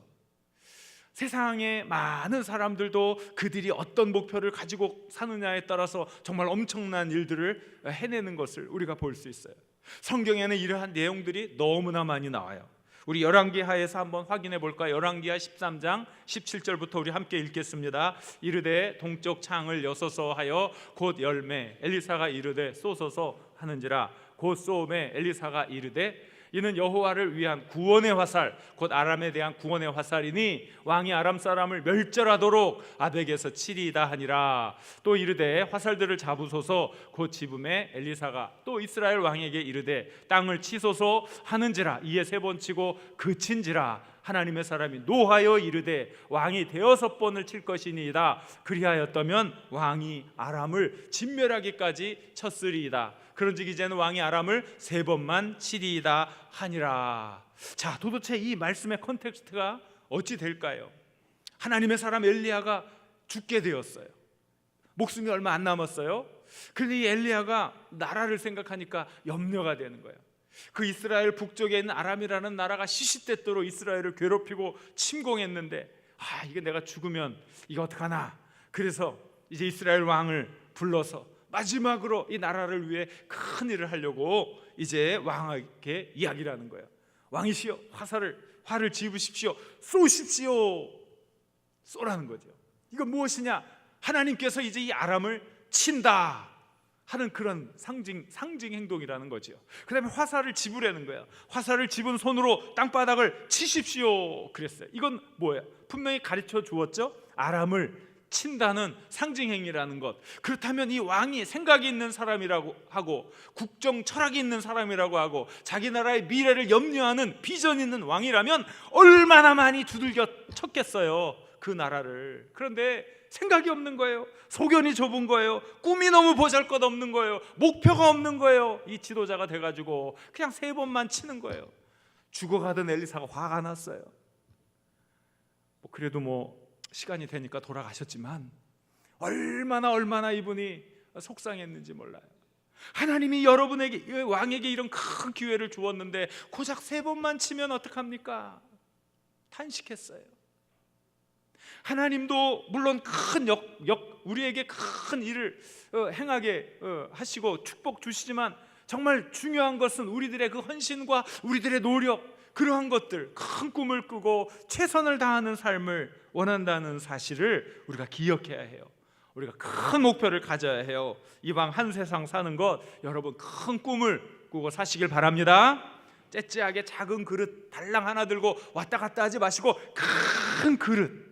세상의 많은 사람들도 그들이 어떤 목표를 가지고 사느냐에 따라서 정말 엄청난 일들을 해내는 것을 우리가 볼 수 있어요. 성경에는 이러한 내용들이 너무나 많이 나와요. 우리 열왕기하에서 한번 확인해 볼까요? 열왕기하 13장 17절부터 우리 함께 읽겠습니다. 이르되 동쪽 창을 여서서 하여 곧 열매 엘리사가 이르되 쏘소서 하는지라 곧 쏘음에 엘리사가 이르되 이는 여호와를 위한 구원의 화살 곧 아람에 대한 구원의 화살이니 왕이 아람 사람을 멸절하도록 아벡에서 치리이다 하니라. 또 이르되 화살들을 잡으소서 곧 집음에 엘리사가 또 이스라엘 왕에게 이르되 땅을 치소서 하는지라. 이에 세 번 치고 그친지라. 하나님의 사람이 노하여 이르되 왕이 대여섯 번을 칠 것이니이다. 그리하였다면 왕이 아람을 진멸하기까지 쳤으리이다. 그런즉 이제는 왕이 아람을 세 번만 치리이다 하니라. 자, 도대체 이 말씀의 컨텍스트가 어찌 될까요? 하나님의 사람 엘리야가 죽게 되었어요. 목숨이 얼마 안 남았어요. 그런데 이 엘리야가 나라를 생각하니까 염려가 되는 거예요. 그 이스라엘 북쪽에 있는 아람이라는 나라가 시시때때로 이스라엘을 괴롭히고 침공했는데 이게 내가 죽으면 이거 어떡하나. 그래서 이제 이스라엘 왕을 불러서 마지막으로 이 나라를 위해 큰 일을 하려고 이제 왕에게 이야기를 하는 거예요. 왕이시여 활을 집으십시오. 쏘십시오. 쏘라는 거죠. 이건 무엇이냐? 하나님께서 이제 이 아람을 친다 하는 그런 상징 행동이라는 거죠. 그 다음에 화살을 집으라는 거예요. 화살을 집은 손으로 땅바닥을 치십시오 그랬어요. 이건 뭐예요? 분명히 가르쳐 주었죠. 아람을 친다는 상징 행위라는 것. 그렇다면 이 왕이 생각이 있는 사람이라고 하고 국정 철학이 있는 사람이라고 하고 자기 나라의 미래를 염려하는 비전 있는 왕이라면 얼마나 많이 두들겨 쳤겠어요, 그 나라를. 그런데 생각이 없는 거예요. 소견이 좁은 거예요. 꿈이 너무 보잘것없는 거예요. 목표가 없는 거예요. 이 지도자가 돼가지고 그냥 세 번만 치는 거예요. 죽어가던 엘리사가 화가 났어요. 그래도 시간이 되니까 돌아가셨지만 얼마나 이분이 속상했는지 몰라요. 하나님이 여러분에게, 왕에게 이런 큰 기회를 주었는데 고작 세 번만 치면 어떡합니까? 탄식했어요. 하나님도 물론 우리에게 큰 일을 행하게 하시고 축복 주시지만 정말 중요한 것은 우리들의 그 헌신과 우리들의 노력, 그러한 것들, 큰 꿈을 꾸고 최선을 다하는 삶을 원한다는 사실을 우리가 기억해야 해요. 우리가 큰 목표를 가져야 해요. 이방 한 세상 사는 것, 여러분 큰 꿈을 꾸고 사시길 바랍니다. 째째하게 작은 그릇 달랑 하나 들고 왔다 갔다 하지 마시고 큰 그릇,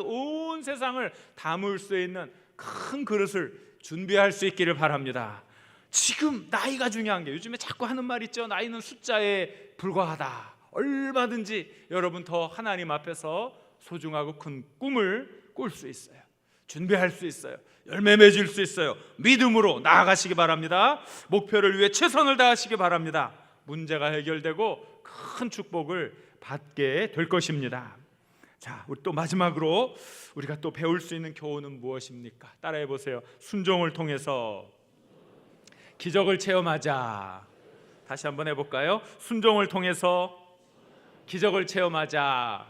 온 세상을 담을 수 있는 큰 그릇을 준비할 수 있기를 바랍니다. 지금 나이가 중요한 게, 요즘에 자꾸 하는 말 있죠. 나이는 숫자에 불과하다. 얼마든지 여러분 더 하나님 앞에서 소중하고 큰 꿈을 꿀 수 있어요. 준비할 수 있어요. 열매 맺을 수 있어요. 믿음으로 나아가시기 바랍니다. 목표를 위해 최선을 다하시기 바랍니다. 문제가 해결되고 큰 축복을 받게 될 것입니다. 자, 우리 또 마지막으로 우리가 또 배울 수 있는 교훈은 무엇입니까? 따라해 보세요. 순종을 통해서 기적을 체험하자. 다시 한번 해볼까요? 순종을 통해서 기적을 체험하자.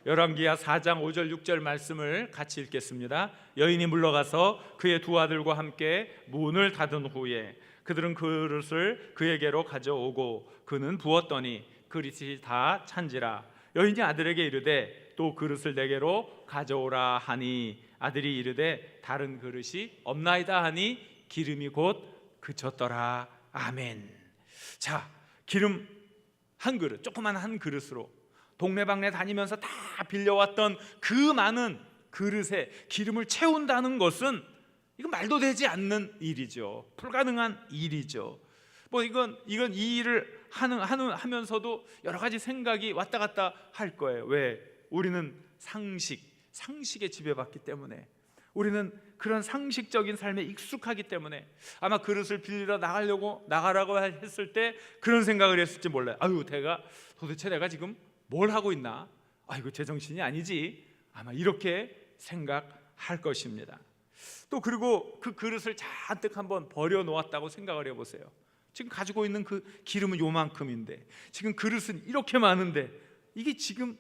열왕기하 4장 5절 6절 말씀을 같이 읽겠습니다. 여인이 물러가서 그의 두 아들과 함께 문을 닫은 후에 그들은 그릇을 그에게로 가져오고 그는 부었더니 그릇이 다 찬지라. 여인이 아들에게 이르되 또 그릇을 내게로 가져오라 하니 아들이 이르되 다른 그릇이 없나이다 하니 기름이 곧 그쳤더라. 아멘. 자, 기름 한 그릇, 조그만 한 그릇으로 동네방네 다니면서 다 빌려왔던 그 많은 그릇에 기름을 채운다는 것은 이건 말도 되지 않는 일이죠. 불가능한 일이죠. 이건 이 일을 하면서도 여러 가지 생각이 왔다 갔다 할 거예요. 왜? 우리는 상식에 지배받기 때문에, 우리는 그런 상식적인 삶에 익숙하기 때문에 아마 그릇을 빌리러 나가라고 했을 때 그런 생각을 했을지 몰라요. 도대체 내가 지금 뭘 하고 있나? 이거 제정신이 아니지. 아마 이렇게 생각할 것입니다. 또 그리고 그 그릇을 잔뜩 한번 버려 놓았다고 생각을 해보세요. 지금 가지고 있는 그 기름은 요만큼인데, 지금 그릇은 이렇게 많은데, 이게 지금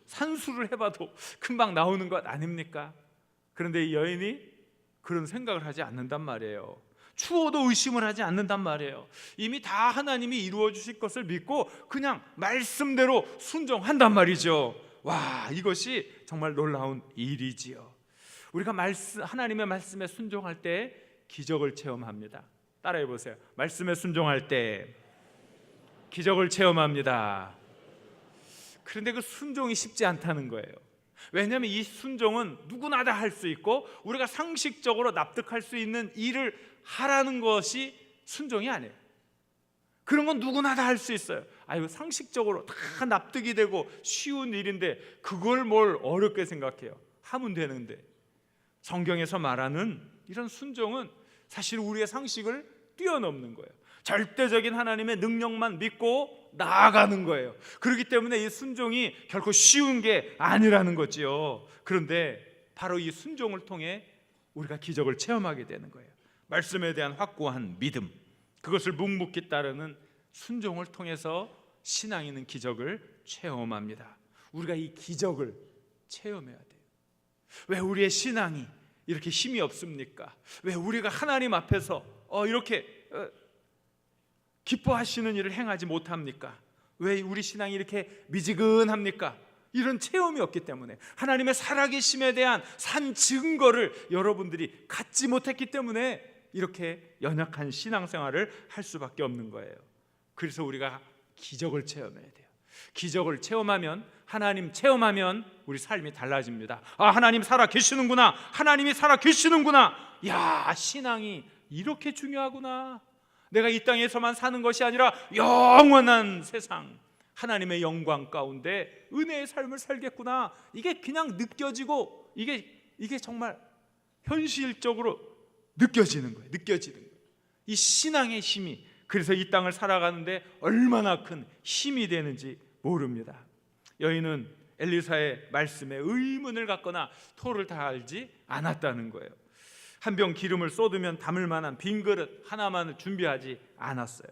산수를 해봐도 금방 나오는 것 아닙니까? 그런데 이 여인이 그런 생각을 하지 않는단 말이에요. 추워도 의심을 하지 않는단 말이에요. 이미 다 하나님이 이루어 주실 것을 믿고 그냥 말씀대로 순종한단 말이죠. 와, 이것이 정말 놀라운 일이지요. 우리가 하나님의 말씀에 순종할 때 기적을 체험합니다. 따라해 보세요. 말씀에 순종할 때 기적을 체험합니다. 그런데 그 순종이 쉽지 않다는 거예요. 왜냐하면 이 순종은 누구나 다 할 수 있고 우리가 상식적으로 납득할 수 있는 일을 하라는 것이 순종이 아니에요. 그런 건 누구나 다 할 수 있어요. 상식적으로 다 납득이 되고 쉬운 일인데 그걸 뭘 어렵게 생각해요. 하면 되는데. 성경에서 말하는 이런 순종은 사실 우리의 상식을 뛰어넘는 거예요. 절대적인 하나님의 능력만 믿고 나아가는 거예요. 그렇기 때문에 이 순종이 결코 쉬운 게 아니라는 거지요. 그런데 바로 이 순종을 통해 우리가 기적을 체험하게 되는 거예요. 말씀에 대한 확고한 믿음, 그것을 묵묵히 따르는 순종을 통해서 신앙 있는 기적을 체험합니다. 우리가 이 기적을 체험해야 돼요. 왜 우리의 신앙이 이렇게 힘이 없습니까? 왜 우리가 하나님 앞에서 이렇게 기뻐하시는 일을 행하지 못합니까? 왜 우리 신앙이 이렇게 미지근합니까? 이런 체험이 없기 때문에, 하나님의 살아계심에 대한 산 증거를 여러분들이 갖지 못했기 때문에 이렇게 연약한 신앙생활을 할 수밖에 없는 거예요. 그래서 우리가 기적을 체험해야 돼요. 기적을 체험하면, 하나님 체험하면 우리 삶이 달라집니다. 하나님 살아계시는구나, 하나님이 살아계시는구나, 야, 신앙이 이렇게 중요하구나. 내가 이 땅에서만 사는 것이 아니라 영원한 세상, 하나님의 영광 가운데 은혜의 삶을 살겠구나. 이게 그냥 느껴지고 이게 정말 현실적으로 느껴지는 거예요. 이 신앙의 힘이, 그래서 이 땅을 살아가는데 얼마나 큰 힘이 되는지 모릅니다. 여인은 엘리사의 말씀에 의문을 갖거나 토를 다 알지 않았다는 거예요. 한 병 기름을 쏟으면 담을 만한 빈 그릇 하나만을 준비하지 않았어요.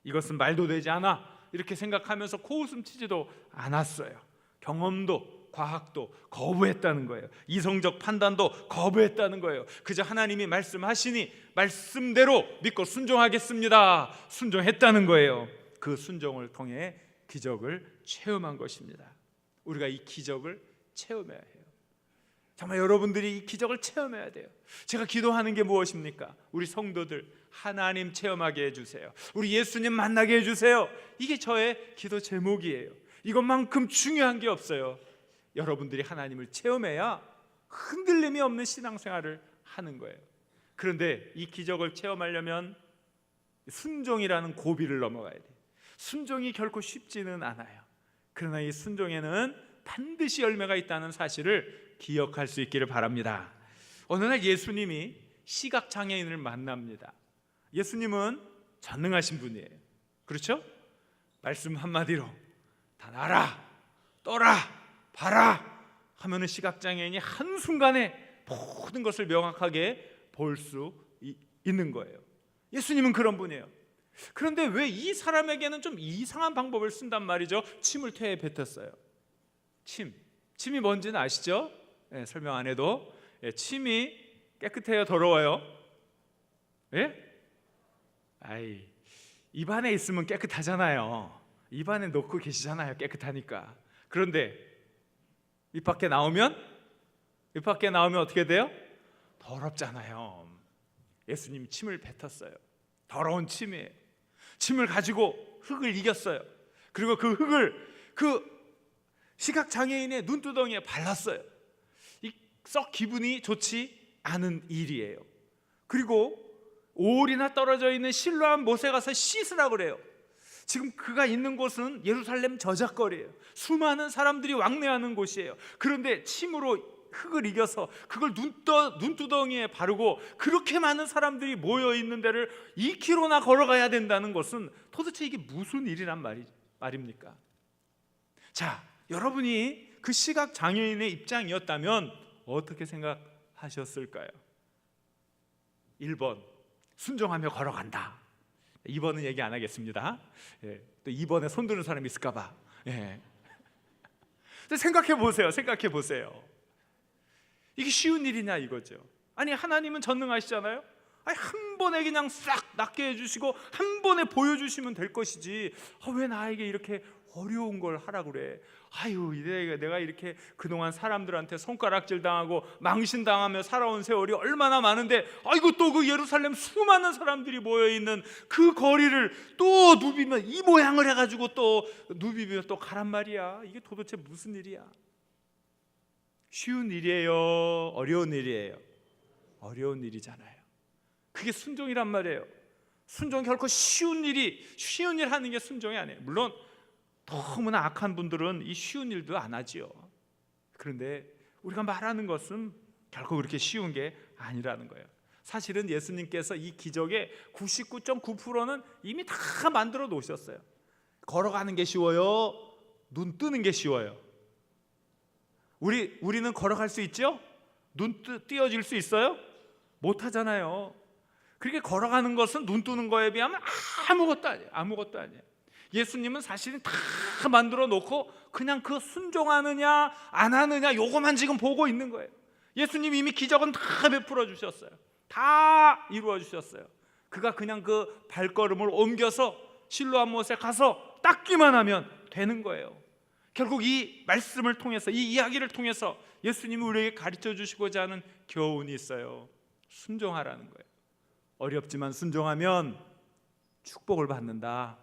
이것은 말도 되지 않아, 이렇게 생각하면서 코웃음 치지도 않았어요. 경험도 과학도 거부했다는 거예요. 이성적 판단도 거부했다는 거예요. 그저 하나님이 말씀하시니 말씀대로 믿고 순종하겠습니다, 순종했다는 거예요. 그 순종을 통해 기적을 체험한 것입니다. 우리가 이 기적을 체험해야 해요. 정말 여러분들이 이 기적을 체험해야 돼요. 제가 기도하는 게 무엇입니까? 우리 성도들 하나님 체험하게 해주세요. 우리 예수님 만나게 해주세요. 이게 저의 기도 제목이에요. 이것만큼 중요한 게 없어요. 여러분들이 하나님을 체험해야 흔들림이 없는 신앙생활을 하는 거예요. 그런데 이 기적을 체험하려면 순종이라는 고비를 넘어가야 돼요. 순종이 결코 쉽지는 않아요. 그러나 이 순종에는 반드시 열매가 있다는 사실을 기억할 수 있기를 바랍니다. 어느 날 예수님이 시각장애인을 만납니다. 예수님은 전능하신 분이에요. 그렇죠? 말씀 한마디로 다 나라, 떠라, 봐라 하면은 시각장애인이 한순간에 모든 것을 명확하게 볼 수 있는 거예요. 예수님은 그런 분이에요. 그런데 왜 이 사람에게는 좀 이상한 방법을 쓴단 말이죠? 침을 퇴에 뱉었어요. 침이 뭔지는 아시죠? 설명 안 해도 침이 깨끗해요, 더러워요? 입안에 있으면 깨끗하잖아요. 입안에 넣고 계시잖아요, 깨끗하니까. 그런데 입 밖에 나오면 어떻게 돼요? 더럽잖아요. 예수님이 침을 뱉었어요. 더러운 침이에요. 침을 가지고 흙을 이겼어요. 그리고 그 흙을 그 시각장애인의 눈두덩이에 발랐어요. 썩 기분이 좋지 않은 일이에요. 그리고 오울이나 떨어져 있는 실로암 못에 가서 씻으라고 그래요. 지금 그가 있는 곳은 예루살렘 저작거리예요. 수많은 사람들이 왕래하는 곳이에요. 그런데 침으로 흙을 이겨서 그걸 눈두덩이에 바르고 그렇게 많은 사람들이 모여 있는 데를 2km나 걸어가야 된다는 것은 도대체 이게 무슨 일이란 말입니까? 자, 여러분이 그 시각 장애인의 입장이었다면 어떻게 생각하셨을까요? 1번, 순종하며 걸어간다. 2번은 얘기 안 하겠습니다. 또 2번에 손 드는 사람이 있을까 봐. 생각해 보세요. 이게 쉬운 일이냐 이거죠. 아니, 하나님은 전능하시잖아요. 아니, 한 번에 그냥 싹 낫게 해주시고 한 번에 보여주시면 될 것이지, 왜 나에게 이렇게 어려운 걸 하라고 그래? 아유, 내가 이렇게 그동안 사람들한테 손가락질 당하고 망신당하며 살아온 세월이 얼마나 많은데, 아이고 또 그 예루살렘 수많은 사람들이 모여있는 그 거리를 또 누비면 이 모양을 해가지고 또 누비며 또 가란 말이야. 이게 도대체 무슨 일이야? 쉬운 일이에요? 어려운 일이에요? 어려운 일이잖아요. 그게 순종이란 말이에요. 순종 결코 쉬운 일 하는 게 순종이 아니에요. 물론 너무나 악한 분들은 이 쉬운 일도 안 하지요. 그런데 우리가 말하는 것은 결코 그렇게 쉬운 게 아니라는 거예요. 사실은 예수님께서 이 기적의 99.9%는 이미 다 만들어 놓으셨어요. 걸어가는 게 쉬워요? 눈 뜨는 게 쉬워요? 우리는 걸어갈 수 있죠? 눈 띄어질 수 있어요? 못 하잖아요. 그렇게 걸어가는 것은 눈 뜨는 거에 비하면 아무것도 아니에요. 예수님은 사실은 다 만들어 놓고 그냥 그 순종하느냐 안 하느냐 요거만 지금 보고 있는 거예요. 예수님 이미 기적은 다 베풀어 주셨어요. 다 이루어 주셨어요. 그가 그냥 그 발걸음을 옮겨서 실로암 못에 가서 닦기만 하면 되는 거예요. 결국 이 말씀을 통해서, 이 이야기를 통해서 예수님이 우리에게 가르쳐 주시고자 하는 교훈이 있어요. 순종하라는 거예요. 어렵지만 순종하면 축복을 받는다.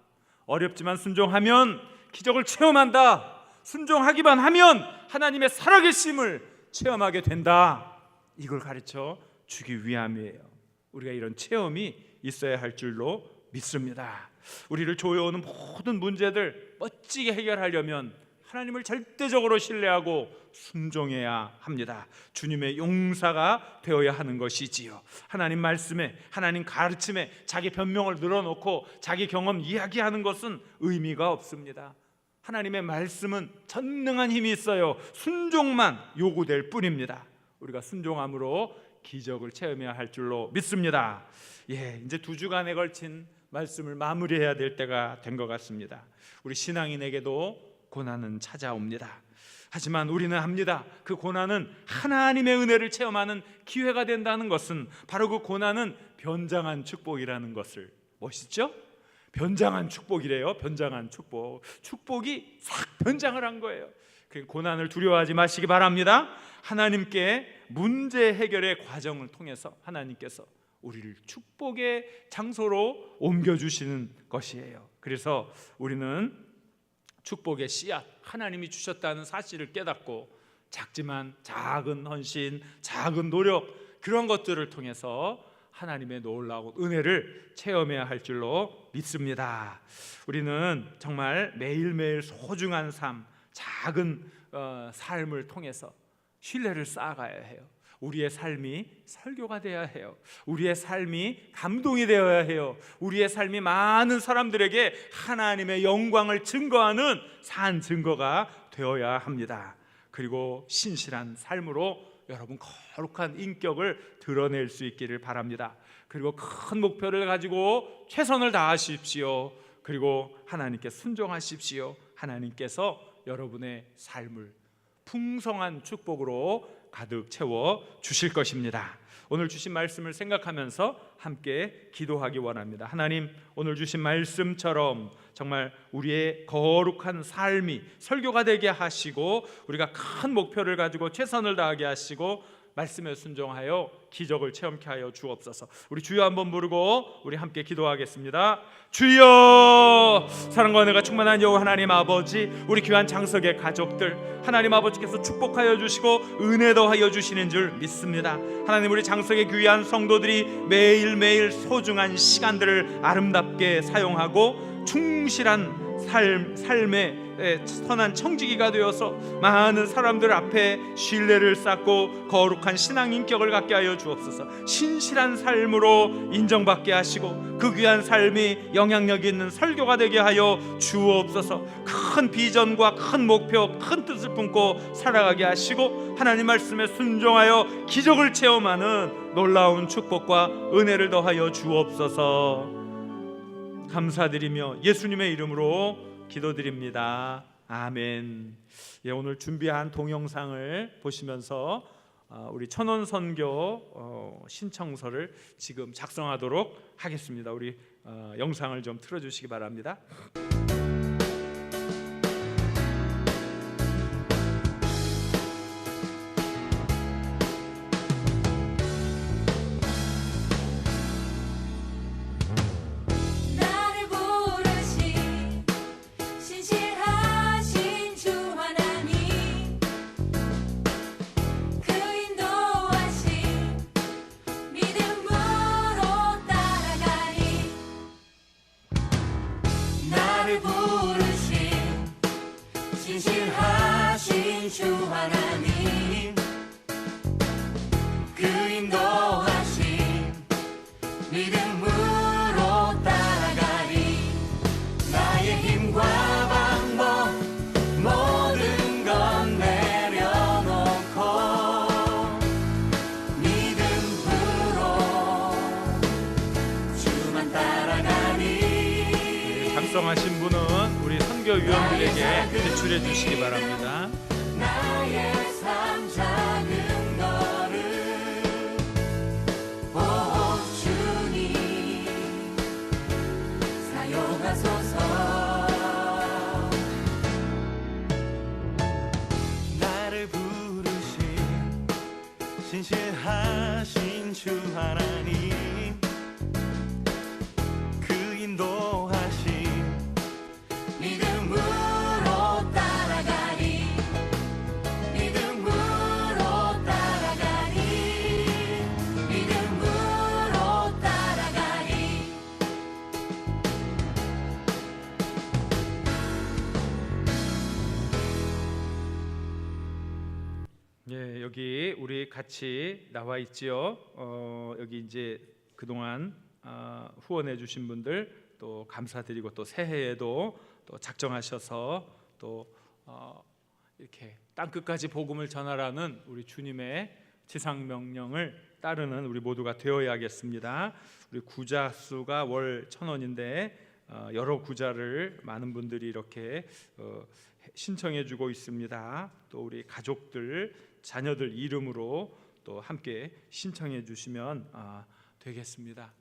어렵지만 순종하면 기적을 체험한다. 순종하기만 하면 하나님의 살아계심을 체험하게 된다. 이걸 가르쳐 주기 위함이에요. 우리가 이런 체험이 있어야 할 줄로 믿습니다. 우리를 조여오는 모든 문제들 멋지게 해결하려면 하나님을 절대적으로 신뢰하고 순종해야 합니다. 주님의 용사가 되어야 하는 것이지요. 하나님 말씀에, 하나님 가르침에 자기 변명을 늘어놓고 자기 경험 이야기하는 것은 의미가 없습니다. 하나님의 말씀은 전능한 힘이 있어요. 순종만 요구될 뿐입니다. 우리가 순종함으로 기적을 체험해야 할 줄로 믿습니다. 이제 2주간에 걸친 말씀을 마무리해야 될 때가 된 것 같습니다. 우리 신앙인에게도 고난은 찾아옵니다. 하지만 우리는 압니다. 그 고난은 하나님의 은혜를 체험하는 기회가 된다는 것은 바로 그 고난은 변장한 축복이라는 것을, 멋있죠? 변장한 축복이래요. 변장한 축복. 축복이 싹 변장을 한 거예요. 그 고난을 두려워하지 마시기 바랍니다. 하나님께 문제 해결의 과정을 통해서 하나님께서 우리를 축복의 장소로 옮겨주시는 것이에요. 그래서 우리는 축복의 씨앗, 하나님이 주셨다는 사실을 깨닫고 작지만 작은 헌신, 작은 노력, 그런 것들을 통해서 하나님의 놀라운 은혜를 체험해야 할 줄로 믿습니다. 우리는 정말 매일매일 소중한 삶, 작은 삶을 통해서 신뢰를 쌓아가야 해요. 우리의 삶이 설교가 되어야 해요. 우리의 삶이 감동이 되어야 해요. 우리의 삶이 많은 사람들에게 하나님의 영광을 증거하는 산 증거가 되어야 합니다. 그리고 신실한 삶으로 여러분 거룩한 인격을 드러낼 수 있기를 바랍니다. 그리고 큰 목표를 가지고 최선을 다하십시오. 그리고 하나님께 순종하십시오. 하나님께서 여러분의 삶을 풍성한 축복으로 가득 채워 주실 것입니다. 오늘 주신 말씀을 생각하면서 함께 기도하기 원합니다. 하나님, 오늘 주신 말씀처럼 정말 우리의 거룩한 삶이 설교가 되게 하시고 우리가 큰 목표를 가지고 최선을 다하게 하시고 말씀에 순종하여 기적을 체험케 하여 주옵소서. 우리 주여 한번 부르고 우리 함께 기도하겠습니다. 주여, 사랑과 은혜가 충만한 여호와 하나님 아버지, 우리 귀한 장석의 가족들 하나님 아버지께서 축복하여 주시고 은혜 더하여 주시는 줄 믿습니다. 하나님, 우리 장석의 귀한 성도들이 매일매일 소중한 시간들을 아름답게 사용하고 충실한 삶의 선한 청지기가 되어서 많은 사람들 앞에 신뢰를 쌓고 거룩한 신앙 인격을 갖게 하여 주옵소서. 신실한 삶으로 인정받게 하시고 그 귀한 삶이 영향력 있는 설교가 되게 하여 주옵소서. 큰 비전과 큰 목표, 큰 뜻을 품고 살아가게 하시고 하나님 말씀에 순종하여 기적을 체험하는 놀라운 축복과 은혜를 더하여 주옵소서. 감사드리며 예수님의 이름으로 기도드립니다. 아멘. 오늘 준비한 동영상을 보시면서 우리 천원 선교 신청서를 지금 작성하도록 하겠습니다. 우리 영상을 좀 틀어주시기 바랍니다. 신실하신 주 하나님 그 인도하심 믿음으로 따라가리. 나의 힘과 방법 모든 건 내려놓고 믿음으로 주만 따라가리. 작성하신 분은 우리 선교위원들에게 제출해 주시기 바랍니다. 나의 삶 작은 거를 오 주님 사용하소서. 나를 부르신 신실하신 주 하나님 그 인도하신 믿음으로 따라가리. 믿음으로 따라가리. 믿음으로 따라가리. 예, 여기 우리 같이 나와 있지요. 여기 이제 그동안 후원해 주신 분들 또 감사드리고 또 새해에도 또 작정하셔서 또 이렇게 땅 끝까지 복음을 전하라는 우리 주님의 지상 명령을 따르는 우리 모두가 되어야겠습니다. 우리 구자 수가 월 1,000원인데 여러 구자를 많은 분들이 이렇게 신청해 주고 있습니다. 또 우리 가족들, 자녀들 이름으로 또 함께 신청해 주시면 되겠습니다.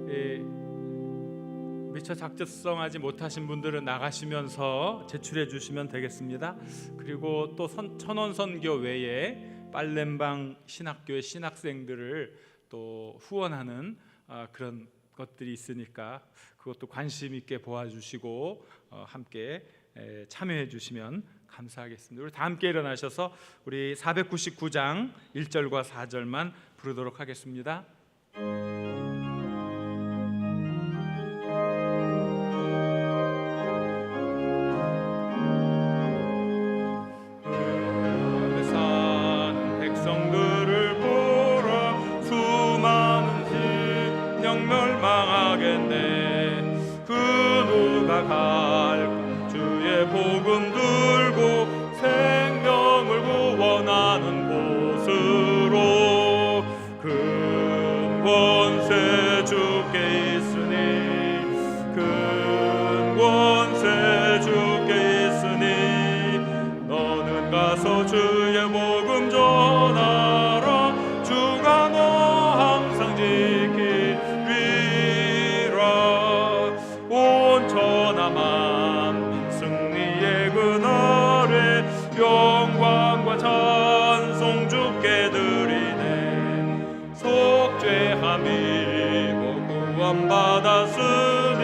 네, 미처 작성하지 못하신 분들은 나가시면서 제출해 주시면 되겠습니다. 그리고 또 천원선교 외에 빨렘방 신학교의 신학생들을 또 후원하는 그런 것들이 있으니까 그것도 관심 있게 보아주시고 함께 참여해 주시면 감사하겠습니다. 우리 다 함께 일어나셔서 우리 499장 1절과 4절만 부르도록 하겠습니다. 사는 백성들을 보라 수많은 심령 멸망하겠네. 그 누가 갈까 주의 복음 들고 생명을 구원하는 곳으로. 큰 권세 주께 있으니 큰 권세 주께 있으니 너는 가서 주의 복음 전하라. 주가 너 항상 지키리라. 온 천하 만민 승리의 그날에 영광과 찬송 주께 드리네. 속죄함이고 구원받았으니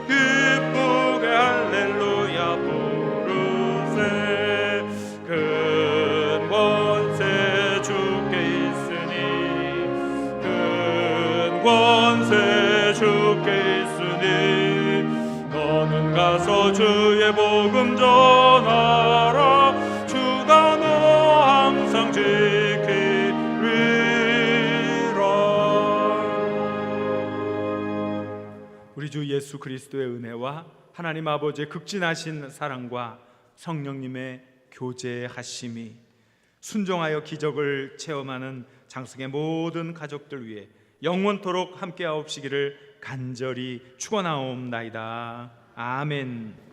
기쁘게 할렐루야 부르세. 큰 권세 주께 있으니 큰 권세 주께 있으니 너는 가서 주의 복음 전하라. 주가 너 항상 지키리라. 우리 주 예수 그리스도의 은혜와 하나님 아버지의 극진하신 사랑과 성령님의 교제하심이 순종하여 기적을 체험하는 장성의 모든 가족들 위해 영원토록 함께하옵시기를 간절히 축원하옵나이다. 아멘.